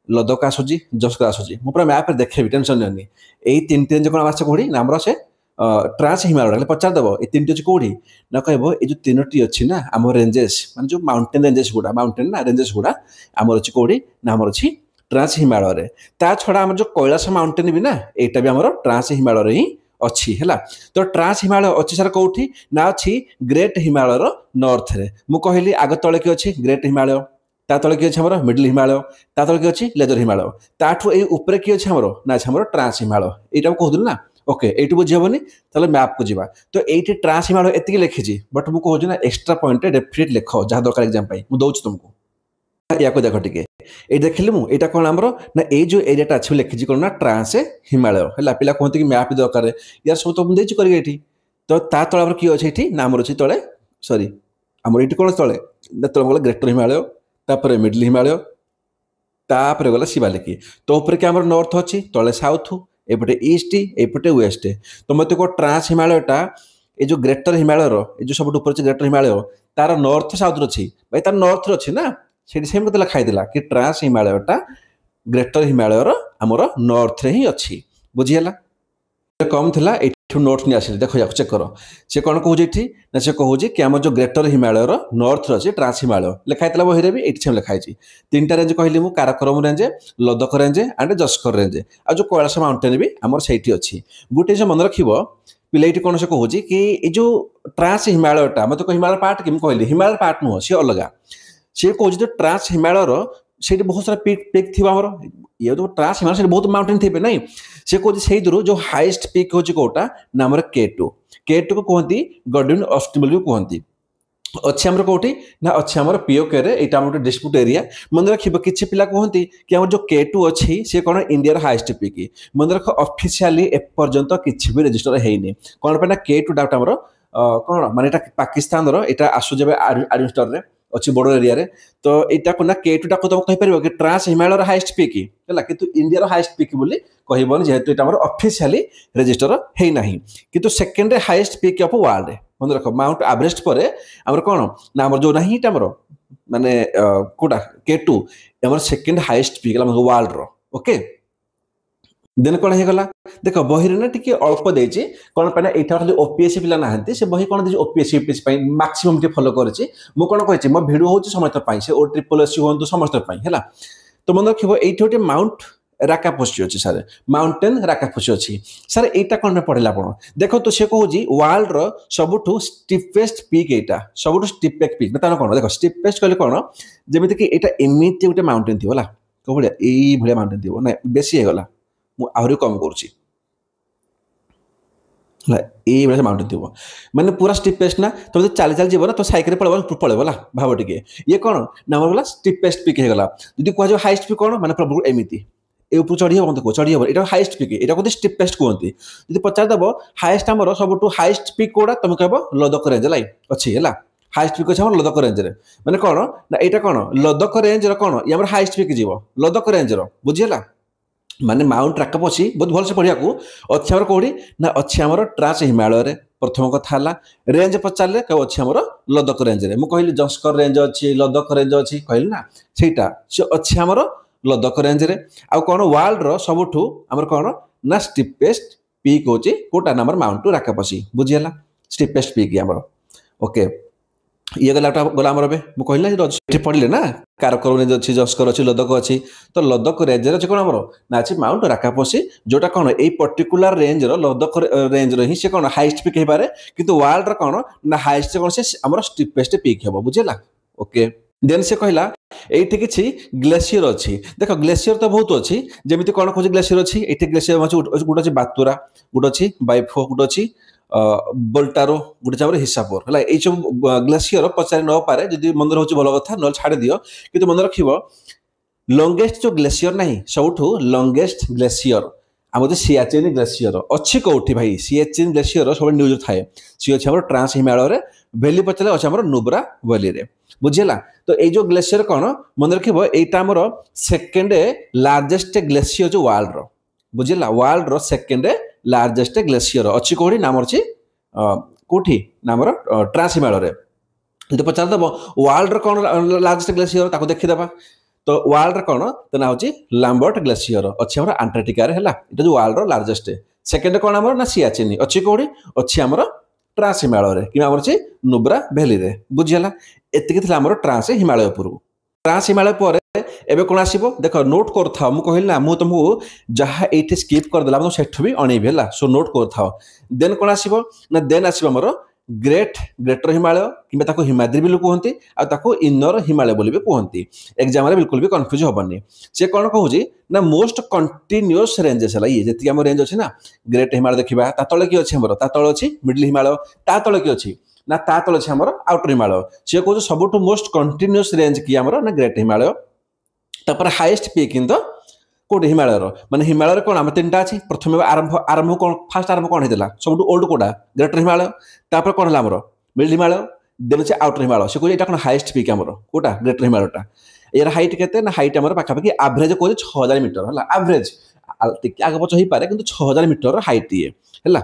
लद्दाख आसूसी जस्कर आसूसी मुझे पूरा मैप देखेबी टेंशन नहीं यही 3 रेंज कौन आसे कौड़ी ना आमर से ट्रांस हिमालय पचारदेव ये 3टी अच्छी कौड़ी ना कह ये जो 3टी अच्छी ना आम रेंजेस मान जो माउंटेन रेंजेस गुड़ा माउंटेन ना रेंजेस गुड़ा आमर अच्छी कौड़ी ना आमर अच्छी ट्रांस हिमालय ता छड़ा आम जो कैलाश माउंटेन भी ना यहाँ भी आम ट्रांस हिमालय ही अच्छी है तो ट्रांस हिमालय अच्छी सर कौटी ना अच्छी ग्रेट हिमालय नॉर्थ रे मु कहली आग तले कि अच्छी ग्रेट हिमालय ता तले कि अच्छी आमर मिडिल हिमालय ता तले कि अच्छी लेजर हिमालय ताठू ए ऊपर कि अच्छी आमर ना अच्छी आमर ट्रांस हिमालय यहाँ कहूँ ना ओके ये बुझेबनी ताले मैप को जीवा तो ये ट्रांस हिमालय एति लिखी बट मुझे कहूँ ना एक्सट्रा पॉइंट डेफिनेट लिख जहाँ दरकार एग्जाम मुझे दौर तुमको या देख टे ये देखिली मुझे कौन आमर ना ये जो एरिया अच्छी लिखी कौन ना ट्रांस हिमालय है पिला कहते कि मैप दरकार यार सब तो मुझे कर तो ता तल किए अच्छे ये ना आमर अच्छी तले सॉरी आमर ये कौन तले तले गला ग्रेटर हिमालय तापर मिडिल हिमालय तापर गला शिवालिक तो ऊपर क्या नॉर्थ अच्छी तले साउथ एपटे ईस्ट एपटे वेस्ट तो मत कह ट्रांस हिमालयटा ये जो ग्रेटर हिमालय ये जो सब ऊपर अच्छे ग्रेटर हिमालय तार नॉर्थ साउथ अच्छी भाई तार नॉर्थ अच्छी ना से मत लिखाई कि ट्रांस हिमालयटा ग्रेटर हिमालय आमर नॉर्थ रे ही अच्छी बुझीगला कम थी ये नोट नहीं आस देख जाओ चेक कर सी कौन कहूँ ये ना से कहूँ कि आम जो ग्रेटर हिमालय नॉर्थ अच्छे ट्रांस हिमालय लिखाई बही भी ये लिखाई 3टा रेंज कहली मुझे Karakoram range Ladakh range and Zaskar range आ जो कैलाश माउंटेन भी आमर से अच्छी गोटे जो मन रख पिला ये कौन से कहूँ कि ये जो ट्रांस हिमालयटा मतलब हिमालय पार्ट कि कहली हिमालय पार्ट नुह सी अलग सी कहूँ जो ट्रांस हिमालय से बहुत सारा पीक थी आमर ये जो ट्रांस हिमालय से बहुत माउंटेन थे ना से कहते से जो हाइस्ट पीक हूँ कौटा ना आम K2 को कहती गॉडविन ऑस्टिबल भी कहती अच्छे आमर कौटी ना अच्छे आमर POK रे यहाँ आम डिस्प्यूट एरिया मन रख किसी पिला कहती कि आम जो K2 अच्छी सी कौन इंडिया हाइस्ट पीक मन रख ऑफिशियली एपर्यंत किसी भी रजिस्टर होनी कौन पे ना K2 डाउट आमर कौन माने पाकिस्तान यहाँ आसू जब एडमिनिस्टर रे अच्छी बड़ एरिया रे तो यहाँ ना K2 को तुम कहीपर कि ट्रांस हिमालय हाइस्ट पीक है कि इंडिया हाइस्ट पीक बोली कहबन जेहेतु यहाँ ऑफिशियली रजिस्टर है ना कि second highest peak of world मन रख माउंट एवरेस्ट पर आमर कौन ना आमर जो ना आमर माने कोटा K2 आमर सेकेंड हाइस्ट पीक वर्ल्ड रो ओके देन कौन होगा देख बही ना टी अल्प देती कौन पे यहाँ खाली OPSC पिला ना से बही कौन देती OPSC UPSC maximum T follow कर कौन कही मो भिड हूँ समस्त से OSSC हूँ समस्त है तो मन रख ये गोटे माउंट राकापोची अच्छी सर माउंटेन राकापोची अच्छी सर यहाँ कौन पढ़ेगा आप देखो तो सी कहूँ वर्ल्ड सबुठ स्टीपेस्ट पीक यहाँ सबुठ स्टीपेस्ट पीक तार कौन देख स्टीपेस्ट कहले कौन जमीन कि यहाँ एमती गोटे माउंटेन थी कौ भाया ये माउंटेन थी ना बेसी होगा मुझे कम करुँची ये माउंटेन थी मैंने पूरा स्टीपेस्ट ना तुम चली चली जीव ना तो सैकेल पड़ेगा भाव टे ये कौन ना गला स्टीपेस्ट पीक होगा जी कह हाइस्ट पीक कौन मैंने प्रभु एमती ये ऊपर चढ़ी हम देखो चढ़ी हम यहाँ हाइस्ट पीक यहाँ कहते स्टीपेस्ट कहते जी पचारदेव हाइस्ट आमर सब हाइस्ट पीक कौटा तुम कह लद्दाख रेंज लाई अच्छी है हाइस्ट पिक अच्छे लदक रेंज रे माने कौन ना यहाँ कौन लदक रेंज कौन ये हाइस्ट पिक जीव लदक रेंज बुझीगला माने माउंट राकप अच्छी बहुत भलसे पढ़िया अच्छी आम कौड़ी ना अच्छी आम ट्रांस हिमालय प्रथम कथा रेंज पचारे कह अच्छी आम लदक रेंज रे मुझे कहली जस्कर रेंज अच्छी लदक रेंज अच्छी कहली ना सेटा सी अच्छी आम लदक रेंज रे आउ कौन वर्ल्ड सबुठू आमर कौन ना स्टीपेस्ट पीक होची कोटा नंबर माउंट राकपसी बुझीगला स्टीपेस्ट पीक आमर ओके ये गला आमर मुझे कहली पढ़ले ना कारकोरम रेंज अच्छी जस्कर अच्छी लदक अच्छी तो लदक रेंज अच्छे कौन आमर ना अच्छी माउंट राकपसी जोटा कौन ये पर्टिकुलर रेंज लदक रेंज ही से कौन हाइस्ट पिक हो पारे किंतु वर्ल्ड कौन ना हाइस्ट कौन से आमर स्टीपेस्ट पिक हे बुझेगा ओके देन से कहला एठी किछि ग्लेशियर अच्छी देख ग्लेशियर तो बहुत अच्छी जमी कौन कौन ग्लेशियर अच्छी ये ग्लेशियर गोटे अच्छी बातुरा गोटे अच्छी बाइफो गोटे अच्छी बोल्टारो गोटे चाहे हिसापोर है ये सब ग्लेशियर पचारि न पारे जदि मन रोचे भल कथा ना छाड़ दियो कि मन रख लंगेस्ट जो ग्लेशियर ना सबुठू लंगेस्ट ग्लेशियर आम सियाचिन ग्लेशियर अच्छी कौटी भाई सियाचिन ग्लेशियर सब न्यूज थाए सी अच्छे आम ट्रांस हिमालय भैली पचारे अच्छे आम नुब्रा वैली रे बुझेगा तो ये जो ग्लेशियर कौन मन रख यहाँ आमर सेकेंड लार्जेस्ट ग्लेशियर जो वर्ल्ड बुझेगा वर्ल्ड सेकेंड लार्जेस्ट ग्लेशियर अच्छी कौटी नाम अच्छी कौटी नाम ट्रांस हिमालय जो पचार देव वर्ल्ड कौन लार्जेस्ट ग्लेशियर ताको देखीदे तो वर्ल्ड कौन तो ना हूँ लाम्बर्ट ग्लेशियर अच्छी आम आंटार्कटिका है जो वर्ल्ड लार्जेस्ट सेकेंड कौन आम ना सियाचिन अच्छी कौटी अच्छी आम ट्रांस हिमालय कि आम अच्छी नुब्रा भैली रे बुझीगला एतिक आम ट्रांस हिमालय पूर्व ट्रांस हिमालय पर एबे कौन आसो देख नोट कर कहली ना मुझे तुमको जहाँ ये स्कीप करदेला मुझे सेठू भी अणेबी है सो नोट कर देन कौन आसो ना देन आसो आमर ग्रेटर हिमालय कि हिमाद्री भी कहते आको इनर हिमालय बोली भी कहते एग्जाम बिल्कुल भी कन्फ्यूज हेनी से कौन कहूँ ना मोस्ट कंटिन्यूअस रेंजेस है ये जी आम रेंज अच्छी ना ग्रेट हिमालय देखा तले किए अच्छे आमर तले अच्छी मिडिल हिमालय तले किए अच्छी ना तले अच्छे आमर आउटर हिमालय सी कहूँ सब मोस्ट कंटिन्यूअस रेंज कि आमर ना ग्रेट हिमालय तापर हाइस्ट पीक इन द कौटे हिमालय माने हिमालय कौन आम तीन अच्छी प्रथम आरंभ कौन फास्ट आरंभ कौन होता सब ओल्ड कौटा ग्रेटर हिमालय तापर कौन है आमर मिडिल हिमालय देन से आउटर हिमालय से कौन कौन हाइस्ट पीक आमर कौटा ग्रेटर हिमालयटा यार हाइट के हाइट आमर पाखापाखि आभरेज कौन 6000 मीटर है आभरेज आगे पच हो पारे कि 6000 मीटर हाइट ये है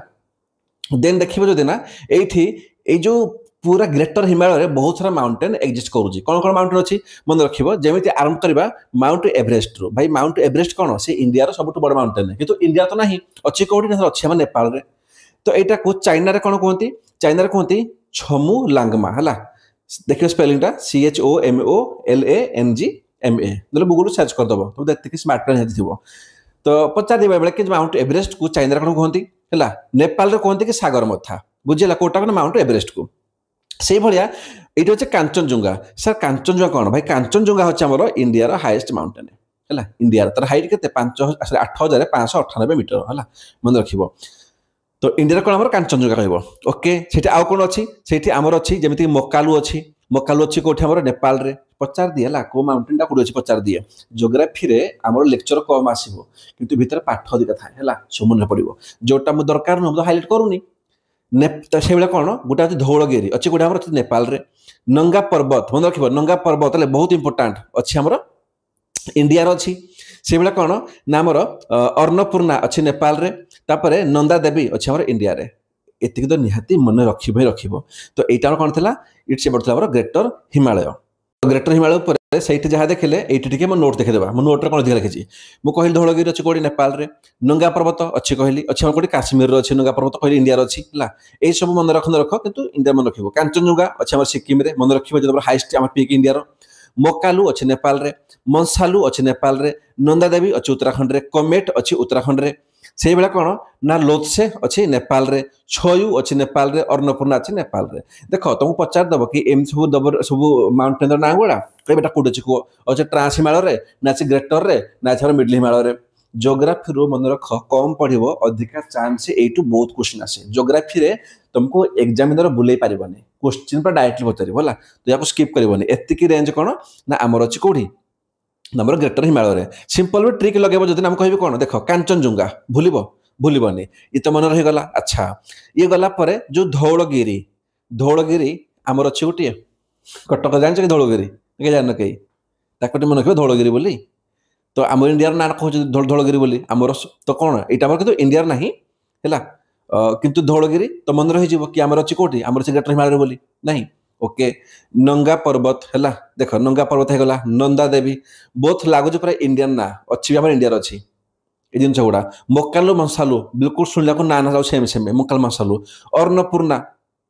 देन देखिए जो ना ये जो पूरा ग्रेटर हिमालय बहुत सारा माउंटेन एक्जिस्ट करुँच कौन कौन माउंटेन अच्छी मन रखिए जमी आरंभ करवा माउंट एवरेस्ट रू भाई माउंट एवरेस्ट कौन से इंडिया सब बड़ माउंटेन किंतु इंडिया तो ना अच्छी कौटी अच्छे आम नेपाल रे तो यहाँ को चाइना कौन कहती चाइना कहती छमु लांगमा है देखिए स्पेलिंगटा CHOMOLANGMA गूगल सर्च करदेव तुम स्मार्ट प्लान थी तो पचार देवा बेले कि माउंट एवरेस्ट को चाइना कौन कहती है नेपाल कहती कि सागर मथा बुझेगा कोटा माउंट एवरेस्ट को से भाया ये हूँ कांचनजुंगा सर कांचनजुंगा कौन भाई कांचनजुंगा हूँ आम इंडिया हाइस्ट माउंटेन है इंडिया तार हाइट के 8598 मीटर है मन रख तो इंडिया कौन आम कांचनजुंगा कह ओके से आउ कौन अच्छी से आमर अच्छी जमीक मकालू अच्छी कौटी आम नेपाल रे पचार दिए है कौ माउंटेन टा कौट अच्छी पचार दिए जोग्राफी आमर लेक्चर कम आसो कि भितर पाठ अधिक थाए है सब मन पड़ो जोटा मुझे दरकार नुह मुझे हाइलाइट करूनी से भाई कौन गोटे अच्छे धौलगिरी अच्छी गोटे आम नेपाल रे नंगा पर्वत मन रख नंगा पर्वत बहुत इंपोर्टाट अच्छी आमर इंडिया अच्छी से भाई कौन ना आमर अन्नपूर्णा अच्छी नेपाल रे तापर नंदा देवी अच्छी आमर इंडिया रे एतिक तो निहाती मन रख तो यहाँ कौन था ये से पड़ता ग्रेटर हिमालय पर से जहाँ देखले ये मो नोट देखीदे मो नोट कौन अधिक लिखी मुझे कहली धौलगिरी अच्छी कौटी नेपाल रे नंगा पर्वत अच्छी कहली अच्छी कौटी काश्मीर अच्छी नंगा पर्वत कहली इंडिया अच्छी है यही सब मन रख कितु इंडिया मन रख कांचनजुंगा अच्छे आम सिक्किम रे मन रख जो हाइस्ट आम पीक इंडिया मकालू अच्छे नेपाल रे मंसालू अच्छे नेपाल रे नंदा देवी अच्छी उत्तराखंड रे कमेट अच्छी उत्तराखंड रे से भाई कौन ना लोत्से अच्छी नेपाल रे छयू अच्छी नेपाल रे अन्नपूर्णा अच्छी नेपाल रे देख तुमको पचार दब कि एम सब दब सब माउंटेन ना गुड़ा कह बेटा कौट अच्छी कह अच्छे ट्रांस हिमालय ना अच्छे ग्रेटर रे ना अच्छे मिडिल हिमालय रे जोग्राफी मन रख कम पढ़ो अधिका चांस यू बहुत क्वेश्चन आसे जोग्राफी रे तुमको एग्जामिनर बुले पारबनी क्वेश्चन पर डायरेक्टली पचार है तो या स्कीप करनी एतिकी रेंज कौन ना आमर अच्छी कौटी नंबर ग्रेटर हिमालय रे सिंपल भी ट्रिक लगे जो नाम कह कौन देख कांचनजुंगा भूलबनी ये तो मन रहीगला अच्छा ये गला जो धौलगिरी आमर अच्छी गोटे कटक जान कि धौलगिरी के जान कई ताकि मन रखिए धौलगिरी बोली तो आम इंडिया ना कह धौलगिरी बोली आमर तो कौन यहाँ कि इंडिया ना है किंतु धौलगिरी तो मन रही कि आमर अच्छी कौटी आमर अच्छी ग्रेटर हिमालय बोली नहीं ओके नंगा पर्वत है देख नंगा पर्वत होगा नंदा देवी बोथ लगुच पूरा इंडियन ना अच्छी आम इंडिया अच्छी ये जिन गुड़ा मकालू मसालू बिल्कुल शुणा ना ना सेम सेम मकाल मसालू अन्नपूर्णा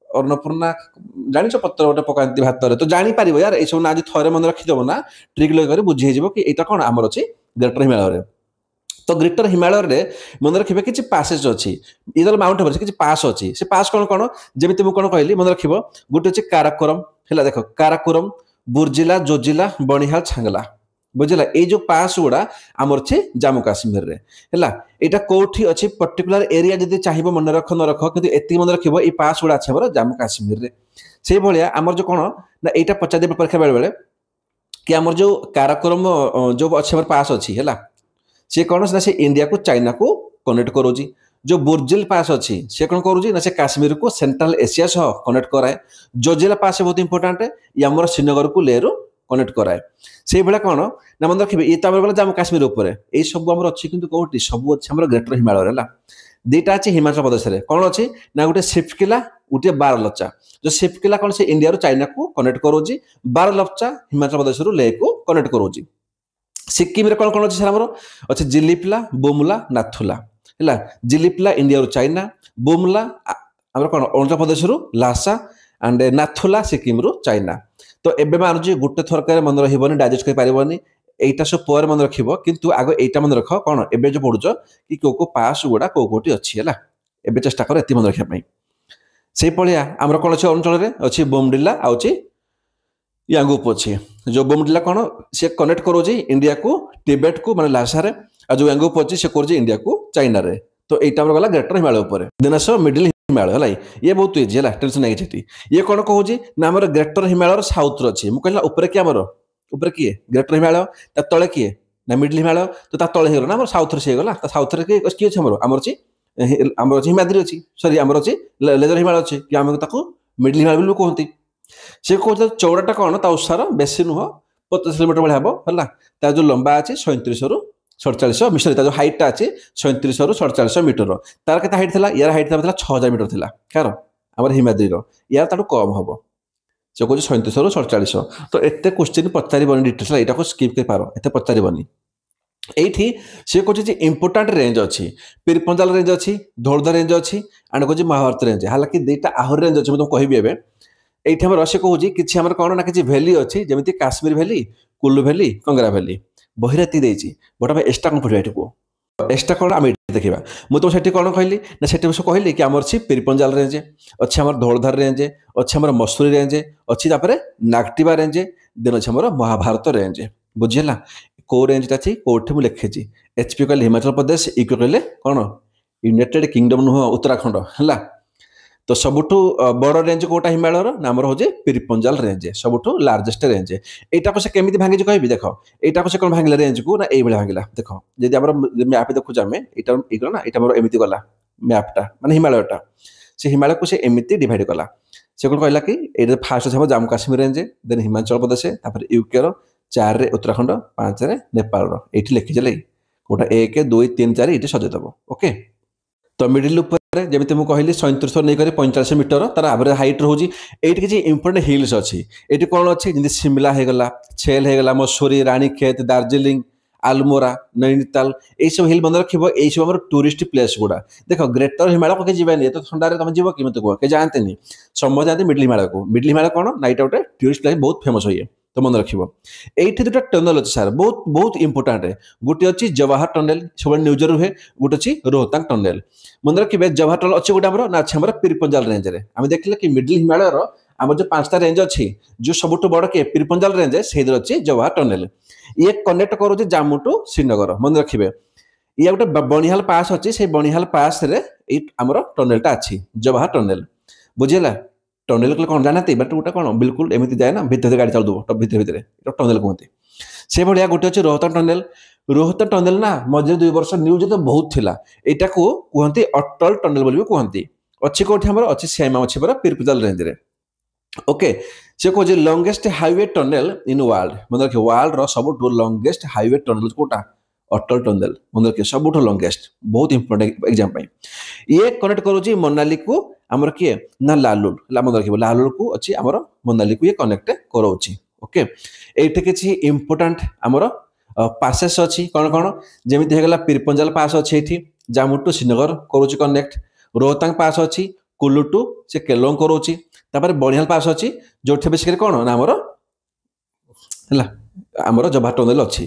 अन्नपूर्णा जान पत्र गोटे पकाती भात तो जापर यार ये सब ना आज थे मन रखीदेव ना ट्रिक लगे बुझे कि यहाँ कौन आमर अच्छी ग्रेटर हिमालय तो ग्रेटर हिमालय मन रखिए कि पासेज अच्छी ये माउंट एवरेस्ट किसी पास अच्छी से पास कौन कौन जमी मुझे कौन कहली मन रख गोटे अच्छे काराकोरम है देख काराकोरम बुर्जिला जोजिला बणिहाल छांगला बुझला ये जो पास गुड़ा आमर अच्छे जम्मू काश्मीर रे है यहाँ कौटी अच्छी पर्टिकुलर एरिया जब चाहिए मन रख न रख कि एति मन रख ये पास गुड़ा अच्छे आम जम्मू काश्मीर रे से भाया आमर जो कौन ना यहाँ पचार परीक्षा बेले बेले कि आमर जो काराकोरम जो अच्छे पास अच्छी है सी कौन से इंडिया को चाइना को कनेक्ट करोजी जो बुर्जिल पास अच्छी से कौन करुँगी ना से काश्मीर को सेंट्रल एशिया सह कनेक्ट कराए जोजिला पास बहुत इंपोर्टाट ये आम श्रीनगर को लेह कनेक्ट कराए से भाया कौन ना मन रखिए ये तो आम गला जम्मू काश्मीर उपर ये सब आम अच्छी कि कौटी सब अच्छे आम ग्रेटर हिमालय है दुईटा अच्छी हिमाचल प्रदेश में कौन अच्छी ना गोटे सिफ्टकिला गोटे बारलचा जो सिफ्टकिला कौन से इंडिया चाइना को कनेक्ट करोजी बारलचा हिमाचल प्रदेश लेह को कनेक्ट करोजी सिक्किम रे कौन कौन अच्छे सर अच्छे जिलीपिला बोमला नाथुला है जिलीपिला इंडिया चाइना बोमला आम कौन अरुणाचल प्रदेश लासा एंड नाथुला सिक्किम चाइना तो एवं मानुची गोटे थरक मन रही डाइजेस्ट कर पारबनी यहाँ सब पर मन रख किंतु आग यहाँ मन रख कौन एवं जो पढ़ुच कि कौ पास गुड़ा कौ कौटी अच्छी है एवं चेष्टा कर ये मन रखापी से भाया आम कौन अच्छे अंचल अच्छी बोमडिला आउची यांगुप अच्छी जो बोमडिला कौन सी कनेक्ट करोजी इंडिया को टिबेट को माने लासारे और जो यांगुप अच्छी से कर इंडिया को चाइना रे तो यहाँ गला ग्रेटर हिमालय उपर देन आस मिडिल हिमालय है ये बहुत इजी है टेंशन नहीं कि ये कौन कहूँ ना आम ग्रेटर हिमालय साउथ अच्छी मुझे कहला उपर किए आमर उपर किए ग्रेटर हिमालय ता तले किए ना मिडिल हिमालय तो ता तले होगा ना आम साउथ से गला साउथ किए अच्छे आमर अच्छी आमर अच्छी हिमाद्री अच्छी सरी आमर अच्छी लेजर हिमालय अच्छी कि आम मिडिल हिमालय भी कहते से कहते चौड़ाटा कौन ता उसार बेसी नुह 50 किलोमीटर भाई हम है जो लंबा अच्छे 37 रु 47 मिटर जो हाइटा अच्छे 37 रु 47 मीटर तार के हाइट था यार हाइट था 6000 मीटर था कार आम हिमाद्री यार ताठू कम हम से कह 37 रु 47 तो एत क्वेश्चन पचारबनी डिटेल्स यहाँ को स्किप कर पार एत पचारबनी ये सी कहे इंपोर्टाट रेंज अच्छी पिरपंजाल रेंज अच्छी धौलधा रेंज अच्छी एंड कहे महाभारत रेंज हालांकि दुईटा आहरी रेंज अच्छे मुझे कहबी एवं ये से कहूँ कि आम कौन ना कि भैली अच्छी जमी काश्मीर भैली कुल्लू भैली कंगरा भैली बहिराती देती बट आम एक्सट्रा कौन पढ़ा ये एक्सट्रा कौन आम देखा मुझे तुम कौन कहली ना से कहली कि आम अच्छी पिरपंजाल रेंज अच्छी आम धौलधार रेंज अच्छी आम मसूरी रेंज अच्छी नागटिवा रेंज देन अच्छे आम महाभारत रेंज बुझीला कौ रेंज अच्छी कौटी मुझे लिखी एचपी कहले हिमाचल प्रदेश इको कहले कौन यूनाइटेड किंगडम नुह उत्तराखंड है तो सबुठू बड़ रेंज कौटा हिमालय नाम हूँ पिरपंजाल रेंज सबुठू लार्जेस्ट रेंज यहाँ से केमी भांगी कह देख यहाँ से कौन भांगे रेंज को ना ये भांगा देख जब आम मैप देखुचे आम यहाँ ना यहाँ एमती गला मैपटा माने हिमालयटा से हिमालय को एमती डिवाइड कला से कौन कहला कि ये फास्ट अच्छे Jammu Kashmir range then Himachal Pradesh UK 4 रे उत्तराखंड 5 रे नेपाल ये लिखी चल कौटा 1 2 3 4 ये सजेदेव ओके तो मिडिल उपर जमी मुझे कहली 37 नहीं 45 मीटर तार एवरेज हाइट रोचे ये किसी इंपोर्टेंट हिल्स अच्छी ये कौन अच्छी जमी शिमला होगला छेल होगला मसूरी रानीखेत दार्जिलिंग आलमोरा नैनीताल ये सब हिल मन रख यही सब आम टूरिस्ट प्लेस गुड़ा देख ग्रेटर हिमालय को जीवानी तो ठंडारे तुम जीव कि मत कह जाते समझ जाते मिडिल हिमालय को मिडिल हिमालय कौन ना यहाँ गोटे टूरिस्ट प्लेस बहुत फेमस हुए तो मन रख ये दुटा टनल अच्छे सार बहुत बहुत इंपोर्टाट गोटे अच्छी जवाहर टनल सब न्यूज रुहे गोटे अच्छी रोहतांग टनल मन रखिए जवाहर टनल अच्छे गोटे ना अच्छे पिरपंजाल रेंज में आम देखिले कि मिडिल हिमालय आम जो 5टा रेंज अच्छी जो सबुठ बड़ किए पिरपंजाल रेंज से अच्छी जवाहर टनल ये कनेक्ट करुचे जम्मू टू श्रीनगर मन रखिए ये गोटे बणिहाल पास अच्छी से बणिहाल पास आमर टनलटा अच्छी जवाहर टनल बुझेगा टनल कौन जानते बट गोटे कौन बिल्कुल एमती जाए ना भितर गाड़ी चल दो भितर भितर टनल कहते से भाया गोटे अच्छे रोहतांग टनल ना मझे 2 वर्ष न्यूज तो बहुत थिला यहाँ को कहते अटल टनल बोली कहते अच्छी कौटी आम अच्छी सेम अच्छी पूरा पिरपंजाल रेंज रे ओके से कौन longest highway tunnel in world मतलब कि वर्ल्ड रो सब लंगेस्ट हाईवे टनेल कोटा अटल टनेल मतलब कि सब लंगेस्ट बहुत इंपोर्टेंट एग्जाम ये कनेक्ट करूँ मनाली को आमर किए ना लालुल मन रखिए लालुल को अच्छी आमर मनाली को ये कनेक्ट कराऊँ ओके ये किसी इंपोर्टाट आमर पासेस अच्छी कौन कौन जमी होगा पिरपंजाल पास अच्छी ये जामु टू श्रीनगर करुच्ची कनेक्ट रोहतांग पास अच्छी कुल्लू टू से केलोंग करुच्ची बनिहाल पास अच्छी जो बेसिकली कौन ना आमर जवाहर टनेल अच्छी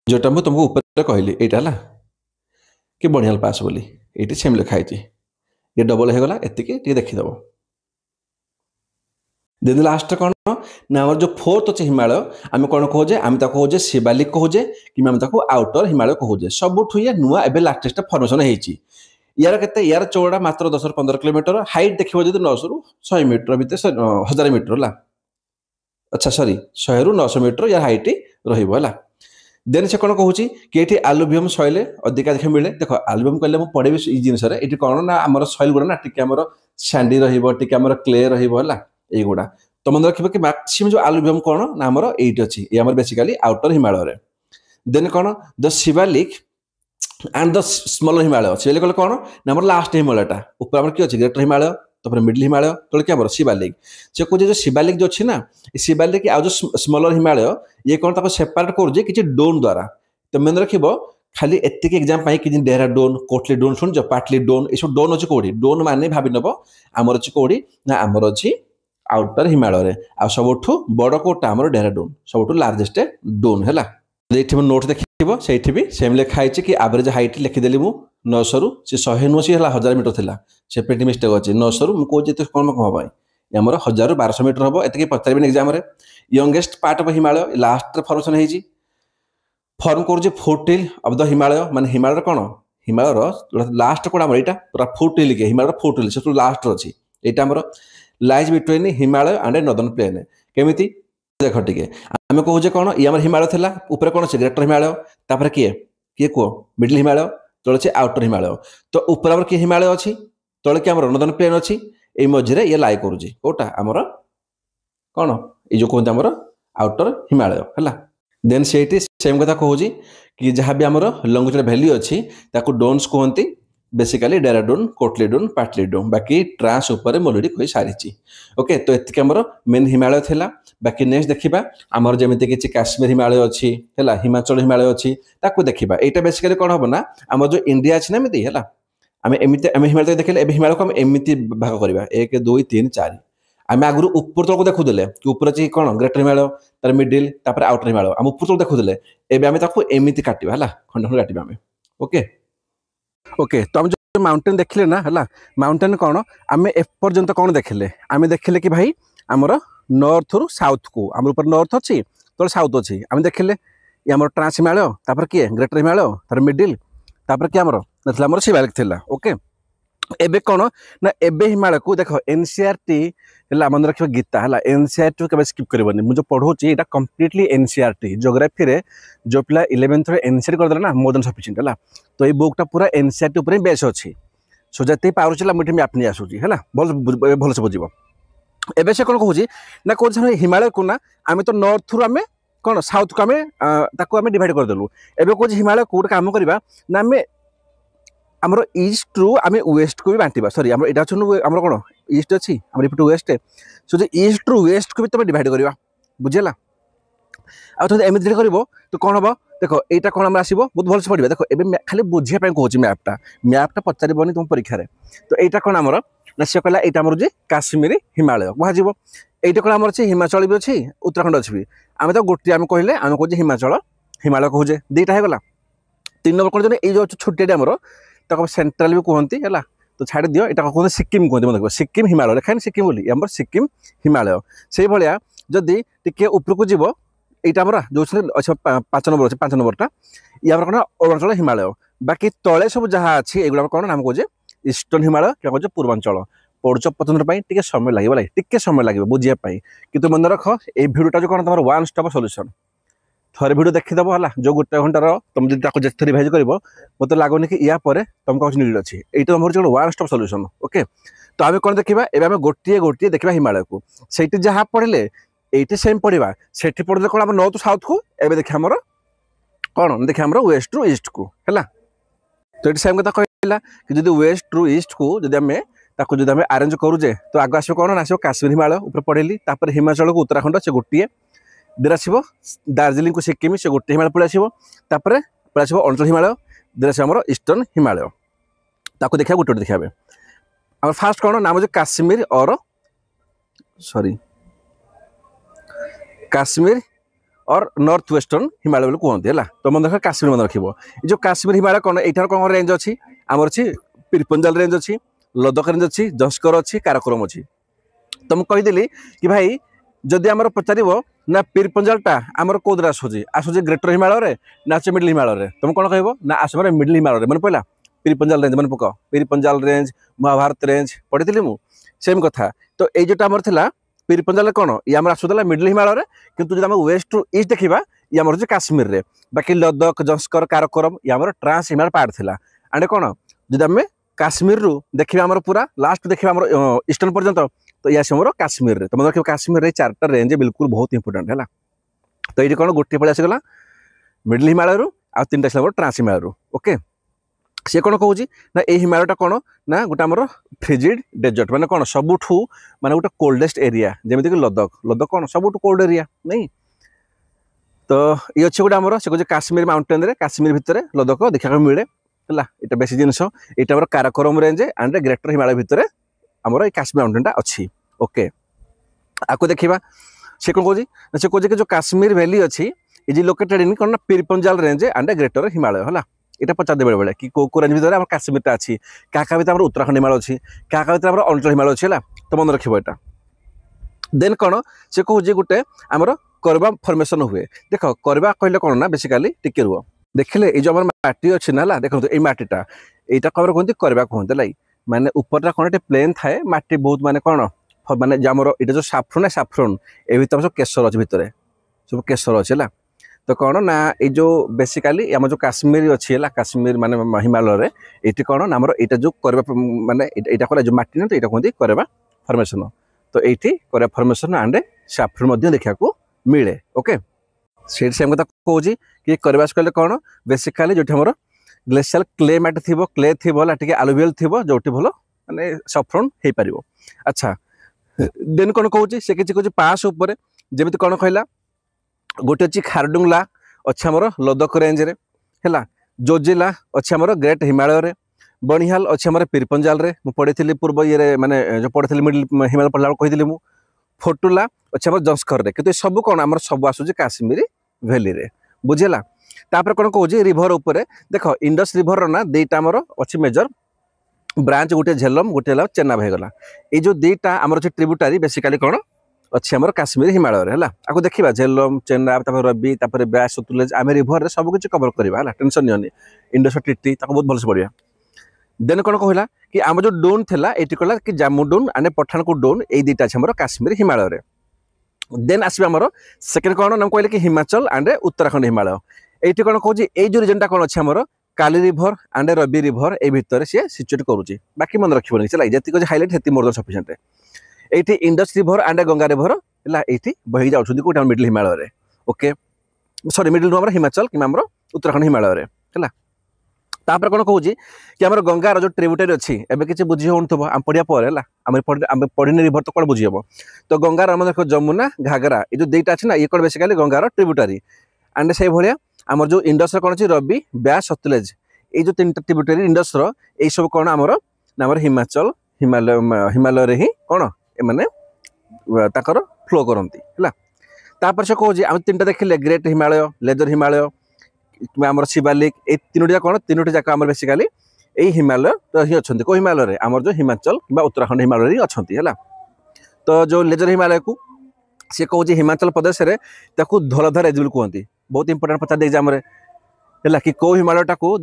जोटा मुझे तुमको ऊपर कहली यहाँ कि बनिहाल पास बोली ये सेम लिखाई ये डबल होगा ये देखीदेव देन लास्ट कौन ना आम जो फोर्थ अच्छे हिमालय आम कौन कहे आम कहे शिवालिक कहे कि आम आउटर हिमालय कहे सबुठ ये नुआ एवं लाटेस्ट फर्मेसन होती यार के यार चौड़ा मात्र 10 ରୁ 15 किलोमीटर हाइट देखिए जो 900 ରୁ 100 मीटर भितर 1000 मीटर है अच्छा सॉरी 100 ରୁ 900 मीटर यार हाइट रहा देन से कौन कहूँ कि ये आलुभियम सॉइल अधिका देखा मिले देख आलुभियम कहले मुझे पढ़ेबी ये जिनस ये कौन ना आम सॉइल गुड़ा ना टी आम सैंडी रहा क्ले रहा युड़ा तो मन रखिए कि मैक्सिमम जो आलुभियम कौन ना आम एट अच्छी ये बेसिकली आउटर हिमालय देन कौन the Shivalik and the smaller Himalaya Shivalik कहले कौन ना लास्ट हिमालयटा ऊपर किए अच्छे ग्रेटर हिमालय तो मिडिल हिमालय तो क्या शिवालिक से कहे जो शिवालिक जो अच्छी ना शिवालिक आ जो स्मॉलर हिमालय ये कौन तक सेपरेट कर डोन द्वारा तो मन रखिए खाली एतिक एग्जाम कि डेहराडोन कोटली डोन शुण पाटली डोन ये सब डोन अच्छी कौटी डोन माने भाव नब आमर अच्छी कौटी ना आमर अच्छी आउटर हिमालय आ सबुठ बड़ कोटा आमर डेहराडोन सबुठ लार्जेस्ट डोन है ये नोट देखिए से भी सेम लिखाई कि एवरेज हाइट लिखिदेली मुझे 900 ରୁ 100 नुह सी 1000 मीटर थी सेपरेट मिस्टेक अच्छे 900 ରୁ मुझे कौन कम आमर 1000 ରୁ 1200 मीटर हम एत पचारे exam youngest part of Himalaya last formation होती फॉर्म कर foot hill of the Himalaya माने हिमालय कौन हिमालय लास्ट कौन आम यहाँ पूरा फुट हिल के हिमालय फुट हिल सब लास्ट अच्छी यहाँ आमर lies between Himalaya and northern plain केमी देख टे आम कहे कौन ये आम हिमालय थी ऊपर कौन अच्छे ग्रेटर हिमालय तापर किए किए कह मिडिल हिमालय तले अच्छे आउटर हिमालय तो ऊपर आम किए हिमालय अच्छी तले कि आम नॉर्दर्न प्लेन अच्छी ये मझे ये लाई करुच्ची कौटा आमर कौन ये जो कहते आमर आउटर हिमालय है देन से सेम कथा कहूँ कि जहाँ भी आमर लंगुचुड़ा भैली अच्छी ताकू डोन्स कहती बेसिकली डेहराडोन कोटली डोन पाटली डोन बाकी ट्रांस उपर मोलडी कही सारी ओके तो ये आमर मेन हिमालय थिला बाकी नेक्स्ट देखा आमर जमी किसी काश्मीर हिमालय अच्छी है हिमाचल हिमालय अच्छी ताकू देखा यहाँ बेसिकली कौन हम ना आम जो इंडिया अच्छी ना एमती है आम एमती आम हिमालय देखिए ए हिमालय को आम एमती भाग करवा 1 2 3 4 आम आगुरी ऊपर तक देखुले कि ऊपर अच्छी कौन ग्रेटर हिमालय तार मिडिल तापर आउटर हिमालय आम ऊपर तक देखुले एवं एमती काटा है खंड खंड काटा आम ओके ओके तो हम जो माउंटेन देखले ना है माउंटेन कौन आम एपर्यंत कौन देखले आम देखले कि भाई आमर नॉर्थ रु साउथ को आम ऊपर नॉर्थ अच्छी तो साउथ अच्छी आम देखले ये आम ट्रांस हिमालय तापर किए ग्रेटर हिमालय तार मिडिल तापर कि आमर ना शिवालिक थिला ओके एबे कौन ना एबे हिमालय को देख एनसीईआरटी है मन रखिए गीता है एनसीईआरटी के स्किप करबनी मुझे पढ़ाऊँ यहाँ कम्प्लीटली एनसीईआरटी ज्योग्राफी रे जो पिला 11th एनसीईआरटी करदे ना मोर देन सफिशिएंट है तो ये बुकटा पूरा एनसीईआरटी उपर बेस अच्छी सो जते पारुला मुझे मैप नहीं आसूँ है भल से बुझे एबे से कौन कहूँ ना कौन हिमालय को ना आम तो नॉर्थ रु आम कौन साउथ को आम डिवाइड करदेलु एबे कौन हिमालय को काम करवा ना आम आमर ईस्ट रु आम वेस्ट को भी बांटा सॉरी आम यहाँ आम कौन ईस्ट अच्छी आम इपटे वेस्ट सो जो ईस्ट रु वेस्ट को भी तुम डिवाइड करवा बुझेगा आमती कर तो कौन हम देख यहाँ कौन आम आसो बहुत भलसे पढ़ा देख ए खाली बुझापी कहूँ मैपटा पचारबनी तुम परीक्षा तो यहाँ कौन आमर ना सी कहला यहाँ आमर काश्मीर हिमालय कह ये कौन आम अच्छी हिमाचल भी अच्छी उत्तराखंड अच्छी भी आम तो गोटे आम कहले आम कहे हिमाचल हिमालय कहे दुईटा होगा 3 नंबर कौन ये जो छोटे आमर तो सेंट्राल भी कहती है तो छाड़ दियो यहाँ कहते सिक्किम कहते मतलब सिक्किम हिमालय लिखाए सिक्किम बोली आम सिक्किम हिमालय से भाया जदि टे ऊपर को जीव यहाँ आमर जो अच्छे 5 नंबर अच्छे 5 नंबरटा ये कौन अरुणाचल हिमालय बाकी तले सब जहाँ अच्छी एगुड़ा कौन नाम कहे ईस्टर्न हिमालय क्या कहे पूर्वांचल पढ़ुच पचंद टे समय लगे टे समय लगे बुझापी कि मन रख ये भिडियोटा जो कौन तुम वन स्टॉप सॉल्यूशन थरे वीडियो देखीदेव है जो गोटे घंटार तुम जब जिते रिभाइज कर मत लगुनि कि या तुमको नीड अच्छी ये तुम गोटे वन स्टॉप सॉल्यूशन ओके। तो आम कौन देखा एवं गोटे गोटे देखा हिमालय को से जहाँ पढ़ले ये सेम पढ़ा से पढ़ले कौन आम नॉर्थ साउथ को एवं देखा आमर कौन देखा आमर वेस्ट टू ईस्ट को है। तो ये सेम कथा कहला कि जब वेस्ट टू ईस्ट को जब आम जब आम आरेंज करुचे तो आग आसो कौन आसो काश्मीर हिमालय ऊपर पढ़ेली हिमाचल को उत्तराखंड से गोटे देर आसो दार्जिलिंग को सिक्किम से गोटे हिमालय पड़े आसो पड़े आसो अरुणाचल हिमालय देर आस ईस्टर्न हिमालय ताको देखा गोटे देखा आम फास्ट कौन नाम हो काश्मीर और सॉरी काश्मीर और नॉर्थ वेस्टर्न हिमालय बोली कहते हैं। तो मन रख काश्मीर मन रख जो काश्मीर हिमालय कौन यहाँ कौन रेंज अच्छी आमर अच्छी पीरपंजाल रेंज अच्छी लद्दाख रेंज अच्छी जस्कर अच्छी काराकोरम अच्छी। तो मुझे कहीदेली कि भाई जदि आमर पचार ना पीरपंजालटा आमर कौन आसूँ ग्रेटर हिमालय ना आस मिडिल हिमालय तुम कौन कह ना आस मिडिल हिमालय मन पड़ा पीरपंजाल रेंज मन पक पीरपंजाल रेंज महाभारत रेंज पढ़ी मुझे सेम कथा। तो ये जोटा आमर था पीरपंजाल कौन ये आम आसूला मिडिल हिमालय किंतु जब आम वेस्ट टू ईस्ट देखा ये आम काश्मीर रे बाकी लद्दाख जस्कर काराकोरम ये आम ट्रांस हिमालय पार्ट था एंड कौन जब आम काश्मीर रु देखा आम पूरा लास्ट देखा आम ईस्टर्न पर्यंत तो ये आम काश्मीर रे। तो मतलब देखिए काश्मीर चार्टा रेंज बिल्कुल बहुत इंपोर्टेंट है। तो ये कौन गोटे पड़े आसगला मिडिल हिमालय रु आ 3टा आसला ट्रांस हिमालय रु ओके। सी कौन कौन ना ये हिमालयटा कौन ना गोटे आमर फ्रिजिड डेजर्ट माने कौन सबुठू माने गोटे कोल्डेस्ट एरिया जमीक लद्दाख लद्दाख कौन सबुठू कोल्ड एरिया नहीं। तो ये अच्छे गोटे आमर से कहे काश्मीर माउंटेन रे काश्मीर भितर लद्दाख देखा मिले है ये बेसी जिनस ये आम Karakoram range and greater Himalaya भितर आमर काश्मीर माउंटेनटा अच्छी ओके। आपको देखा से कौन कहे से कहे कि जो काश्मीर वैली अच्छी इज लोकेटेड इन कौन ना Pir Panjal range and greater Himalaya है। यहाँ पचार बेले बेले कि कौ रेंज भितर आम काश्मीरटा अच्छी क्या भितर उत्तराखंड हिमालय अच्छी क्या भितर अरुणाचल हिमालय अच्छी है। तो मन रखिए यहाँ देन कौन से कहे गोटे आमर करवा फर्मेसन हुए देख करवा कहले कौन ना बेसिकाली टिके रुह देखिले ये जो आम माटी अच्छी ना देखो ये माटीटा यहाँ कम कहते करवा कहते लाई माने ऊपर कौन प्लेन थाए माटी बहुत माने कौन माने आमर ये जो साफ्रोन है साफ्रोन ये भर सब केसर अच्छे भितर सब केसर अच्छे है। तो कौन ना ये जो बेसिकाली आम जो काश्मीर अच्छी है काश्मीर माने हिमालय ये कौन आमर यहाँ जो करवा माने यहाँ कला जो माटी ना तो यहाँ कहते करवा फर्मेसन। तो ये करवा फर्मेसन एंड साफ्रोन देखा मिले ओके। से सेम कथा कौन कि करवा कहले कौन बेसिकाली जो आमर ग्लेशियल क्ले मैट थी क्ले थी टे आलुवियल थी जो भल माने सफ्रोन हो पार। अच्छा देन कौन कौन से किसी कहे पास उपर जमी कौन कहला गोटे अच्छी खारडुंगला अच्छे आमर लद्दाख रेंज रे है जोजिला अच्छे आमर ग्रेट हिमालय रे बनिहाल अच्छे आमर पीरपंजाल रे पढ़ी पूर्व ये माने जो पढ़ी मिडिल हिमालय पढ़ला कही मुझे फोटुला अच्छे आमर जस्कर रे कि सब कौन आमर सब आसूँ काश्मीर वैली रे बुझेगा। तापर कौन कौन रिभर उपर देख इंडस रिभर ना दुईटा आमर अच्छी मेजर ब्रांच गोटे झेलम गोटे है चेनाब होगला ये जो दुईटा आमर अच्छे ट्रिब्यूटारी बेसिकाली कौन अच्छी आमर काश्मीर हिमालय है। आपको देखा झेलम चेनाब रबी ब्यास सतलुज आम रिभर सब किसी कवर करवा टेंशन नहीं इंडस टीटी बहुत भलसे पढ़ा। देन कौन कहला कि आम जो डोन थी ये कहला कि जामु डोन आने पठानकोट डोन ये दुईटा अच्छे आमर काश्मीर हिमालय। देन आसवे आमर सेकेंड कौन नाम कहले कि हिमाचल एंड उत्तराखंड हिमालय ये कौन कौन ये जो रिजनटा कौन अच्छे आमर Kali river and Ravi river ए भितर सी सिचुएट करुच्ची बाकी मन रखिए चला जी हाइलाइट हेती मोर देन सफिशिएंट। ये Indus river and Ganga river है ये बही जाऊँ कौटे middle Himalaya okay sorry middle रू हिमाचल कि उत्तराखंड हिमालय है। तापर कौन कौन कि आम गंगार जो ट्रिब्यूटरी अच्छी एवं किसी बुझी हो पढ़िया पर है आम पढ़ने रिभर तो कौन बुझी हम। तो गंगार आम देख जमुना घाघरा ये जो दुईटा अच्छी ना ये कौन बेसिकाली गंगार ट्रिब्यूटरी एंड से भाया आमर जो इंडस कौन अच्छी रबी ब्यास सतलुज ये जो 3टा ट्रिब्यूटरी इंडस ये सब कौन आमर हिमाचल हिमालय हिमालय ही कौन एमाने ताकर फ्लो करती है। तापर से कौन आम 3टा देखिले ग्रेट हिमालय लेजर हिमालय आमर शिवालिक ये 3टा कौन 3टी जाक आम बेसिकाली यही हिमालय ही अच्छा कौ हिमालय आमर जो हिमाचल कि उत्तराखंड हिमालय ही अच्छा है। तो जो लेजर हिमालय को सी कौन हिमाचल प्रदेश में धौलाधर रेंज कहते बहुत इंपोर्टेंट पचार दे एग्जाम है कि कौ हिमालयटा को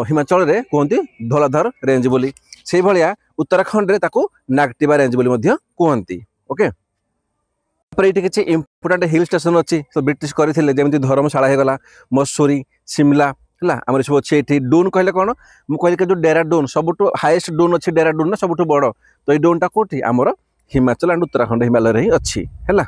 हिमाचल रे कहते धौलाधर रेंज बोली से भाया उत्तराखंड रे ताकू नागटिवा रेंज बोली कहते ओके। पर ये किसी इंपोर्टाट हिल स्टेशन अच्छी तो ब्रिटिश करते जमी धर्मशाला होगला मसूरी शिमला है आम सब अच्छे ये डून कहले कौन मुझे कहली जो डेराडून सबुठ हाएस्ट डून अच्छी डेराडून ना सबुठ बड़ तो ये डूनटा कौटी आमर हिमाचल एंड उत्तराखंड हिमालय ही अच्छी है।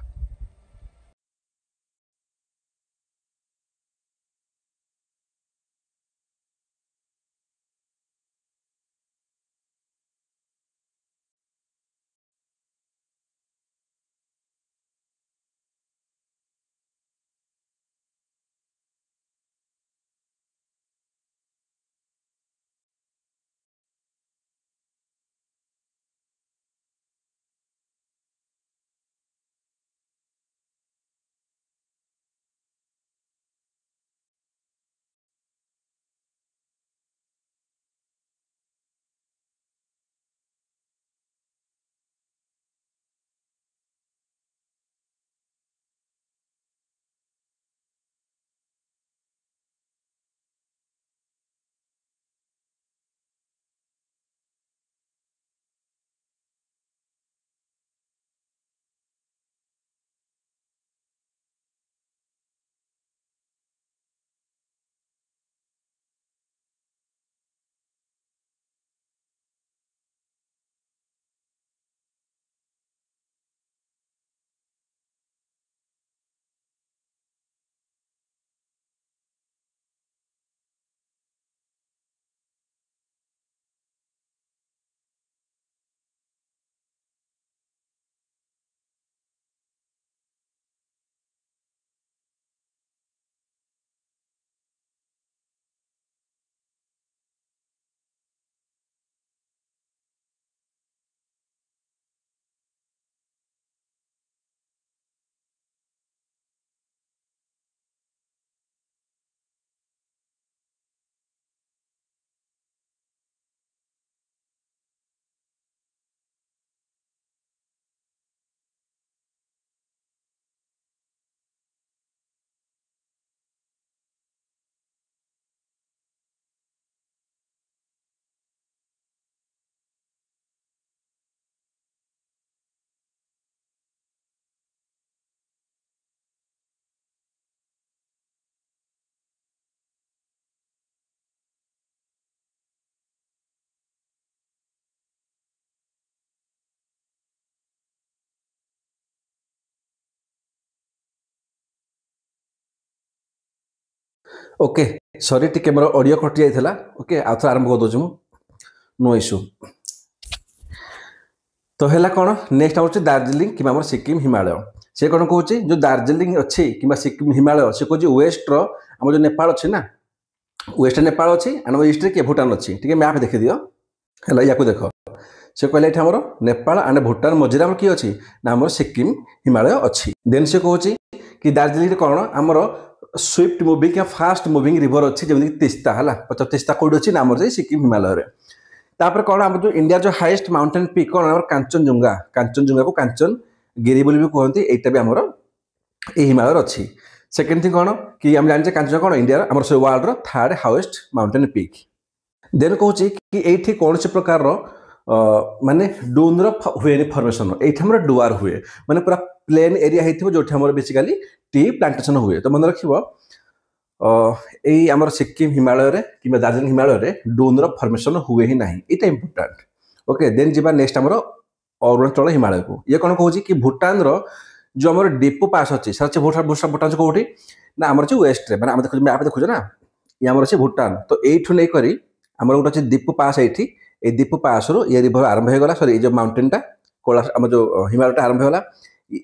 ओके सॉरी टिके मोर ऑडियो कटि जाइथिला ओके आउथ आरंभ कर दोछु नो इशू तो हैला कोन नेक्स्ट आउछ दार्जिलिंग कि हमर सिक्किम हिमालय से कोन कहूची जो दार्जिलिंग अच्छी कि सिक्किम हिमालय से कहूची वेस्ट रो हम जो नेपाल अच्छी ना वेस्ट नेपाल अच्छी एंड ईस्ट के भूटान अच्छी ठीक मैप देखि दियो हैला याकू देखो से कहले एठी हमर नेपाल एंड भूटान मझिरे हम की अच्छी ना हमर सिक्किम हिमालय अच्छी देन से कहूची कि दार्जिलिंग कोन हमर स्विफ्ट मूविंग या फास्ट मूविंग रिवर अच्छी जमी तीस्ता है पचास तीस्ता कौट अच्छी नाम सिक्किम हिमालय रे तापर कौन आम जो इंडिया जो हाईएस्ट माउंटेन पीक कौन कांचनजुंगा कांचनजुंगा को कांचन गिरी बोली भी कहते यहाँ भी आमर ये हिमालय अच्छी सेकेंड थिंग कौन कि आम जाने कांचनजुंगा कौन इंडिया आम से वर्ल्ड रो third highest mountain peak then कहूँ कि ये कौन से प्रकार माने डून हुए फर्मेसन ये डुआर हुए माने पूरा प्लेन एरिया होती जो बेसिकाली टी प्लांटेशन हुए तो मन रख यही आम सिक्किम हिमालय रे कि दार्जिलिंग हिमालय रे डून फर्मेसन हुए ही ना यहाँ इंपोर्टाट ओके देन जी नेक्स्ट आम अरुणाचल हिमालय को ये कौन कहूँ कि भूटान रो जो आम डिपो पास अच्छी सर भूटान कौटी ना आम वेस्ट मैंने आम देखो मैप देखुचे ना ये आम अच्छे भूटान तो यू नहीं करी आम गोटे अच्छे दीपू पास ये दीपू पास रू ये रिभर आरंभ होगा सरी ये माउंटेन टा कोला आम जो हिमालय आरंभ होगा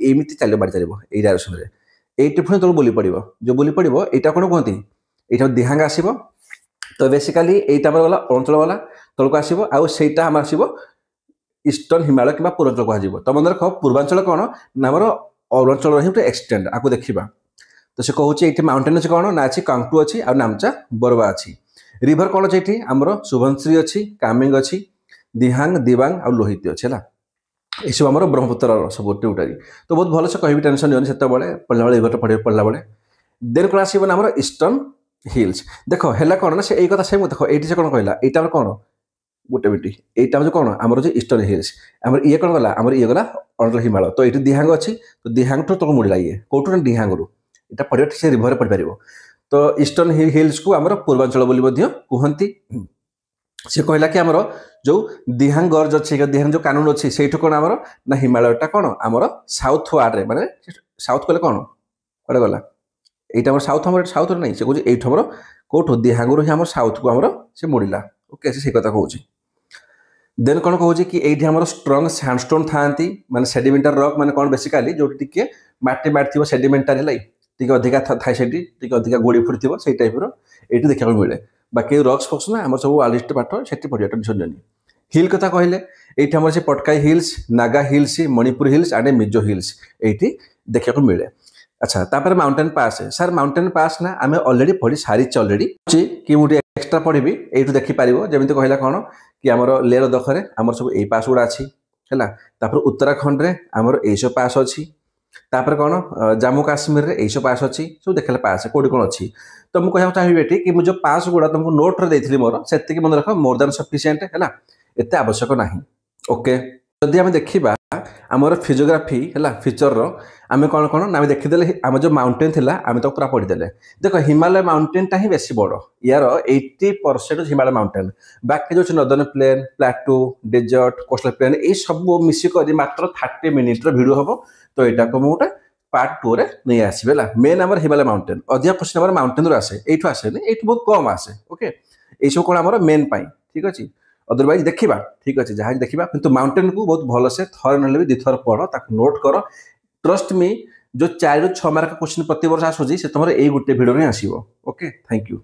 एमती चलो बाड़ी चलो ये डायरेक्शन में ये पुणी तक बुली पड़ो जो बुली पड़ो यहाँ कौन कहते यहाँ दिहांग आसो तो बेसिकाली यहाँ गला अरुणाचल गला तौक आसो आईटा आम आसो ईस्टर्न हिमालय कि पूर्वांचल कह तो मन रख पूर्वांचल कौन ना आम अरुणाचल ही गोटे एक्सटेंड आपको देखा तो से कहूँ ये माउंटेन अच्छी कौन ना अच्छी कांगटू अच्छी आ नामचा बरवा अच्छी रिभर कौन अच्छे ये आमर सुभनश्री अच्छी कामिंग अच्छी दिहांग दिवांग आ लोहित अच्छी है ये सब आम ब्रह्मपुत्र सब टिउटारी तो बहुत भलसे कह टेंशन नहीं से पढ़ला बेले रिभर पढ़े पढ़ला बेले देन कौन आसना आम ईस्टर्न हिल्स देख है कौन ना से कथा से देख ये कौन कहला यहाँ कौन गोटे मिनट एटा हूँ कौन आमर जो ईस्टर्न हिल्स आमर ये कौन गला आमर ये गला अरुणाचल हिमालय तो ये दिहांग अच्छी तो दिहांग तो तक मुड़ला ये कौटू ना दिहांग यहाँ पढ़ा ठीक से रिभर पढ़ पार तो ईस्टर्न हिल्स को आमर पूर्वांचल कहती सी कहला कि आमर जो दिहांग गर्ज अच्छी दिहांग जो कानून अच्छी से कौन आमर ना हिमालयटा कौन आमर साउथ वार्ड माने साउथ कहले कौन कड़े गला यहाँ साउथ आम साउथ नहीं से कहे ये आमर कौटू दिहांग ही आम साउथ को आमर से मुड़ला ओके से कथा कहूँ देन कौन कहूँ कि ये आम स्ट्रंग सैंडस्टोन था माने सेडिमेंटार रॉक माने कौन बेसिकली जो टी माटी माटी सेडिमेंटार है टी अधिका थाए से अधिका गोड़ी फुटी से टाइप ये देखा मिले बाकी रॉक्स फक्स ना आम सब आलिस्ट पाठ से पढ़ा टेंशन नहीं हिल कथा कहले ये आम से Patkai hills Naga hills Manipur hills and Mizo hills ये देखा मिले अच्छा तापर माउंटेन पास है सर माउंटेन पास ना आम ऑलरेडी पढ़ी सारी ऑलरेडी कि मुझे एक्सट्रा पढ़ी ये देखिपार जमी कहला कौन कि आमर लेह लद्दाख आमर सब यही पास गुड़ा अच्छी है उत्तराखंड रे आमर यही सब पास अच्छी तापर कौन जम्मू काश्मीर रे यही सब पास अच्छी सब देखले पास कौटी कौन अच्छी तो मुझे कहना चाहिए ये कि मुझे पास गुड़ा तुमको नोट रे देती मोर से मन रख मोर देन सफिसीयंट है एत आवश्यक ना ओके जदि आम देखा आमर फिजियोग्राफी है फीचर आम कौन कौन आम देखीदे आम जो माउंटेन थी आम तो पूरा पढ़ीदे देख हिमालय माउंटेनटा ही बेसी बड़ यार 80% हिमालय माउंटेन बाकी जो northern plain plateau desert coastal plain ये सब मिसिक मात्र 30 मिनिट्र भिडियो हम तो यहाँ को मुझे पार्ट 2 रे नहीं आसबे मेन आम हिमालय माउंटेन अधिक क्वेश्चन आम माउंटेन आसे ये आसेनि ये बहुत कम आसे ओके ये सब कौन आम मेन पाई ठीक अच्छे अदरवाइज देखा ठीक अच्छे जहाँ देखा किंतु माउंटेन को बहुत भलसे थर ना भी दुथर पढ़ ताक नोट कर ट्रस्ट मी जो 4 ରୁ 6 मार्क क्वेश्चन प्रति वर्ष आसूँ से तुम यही गोटे भिडियो आसो ओके थैंक यू।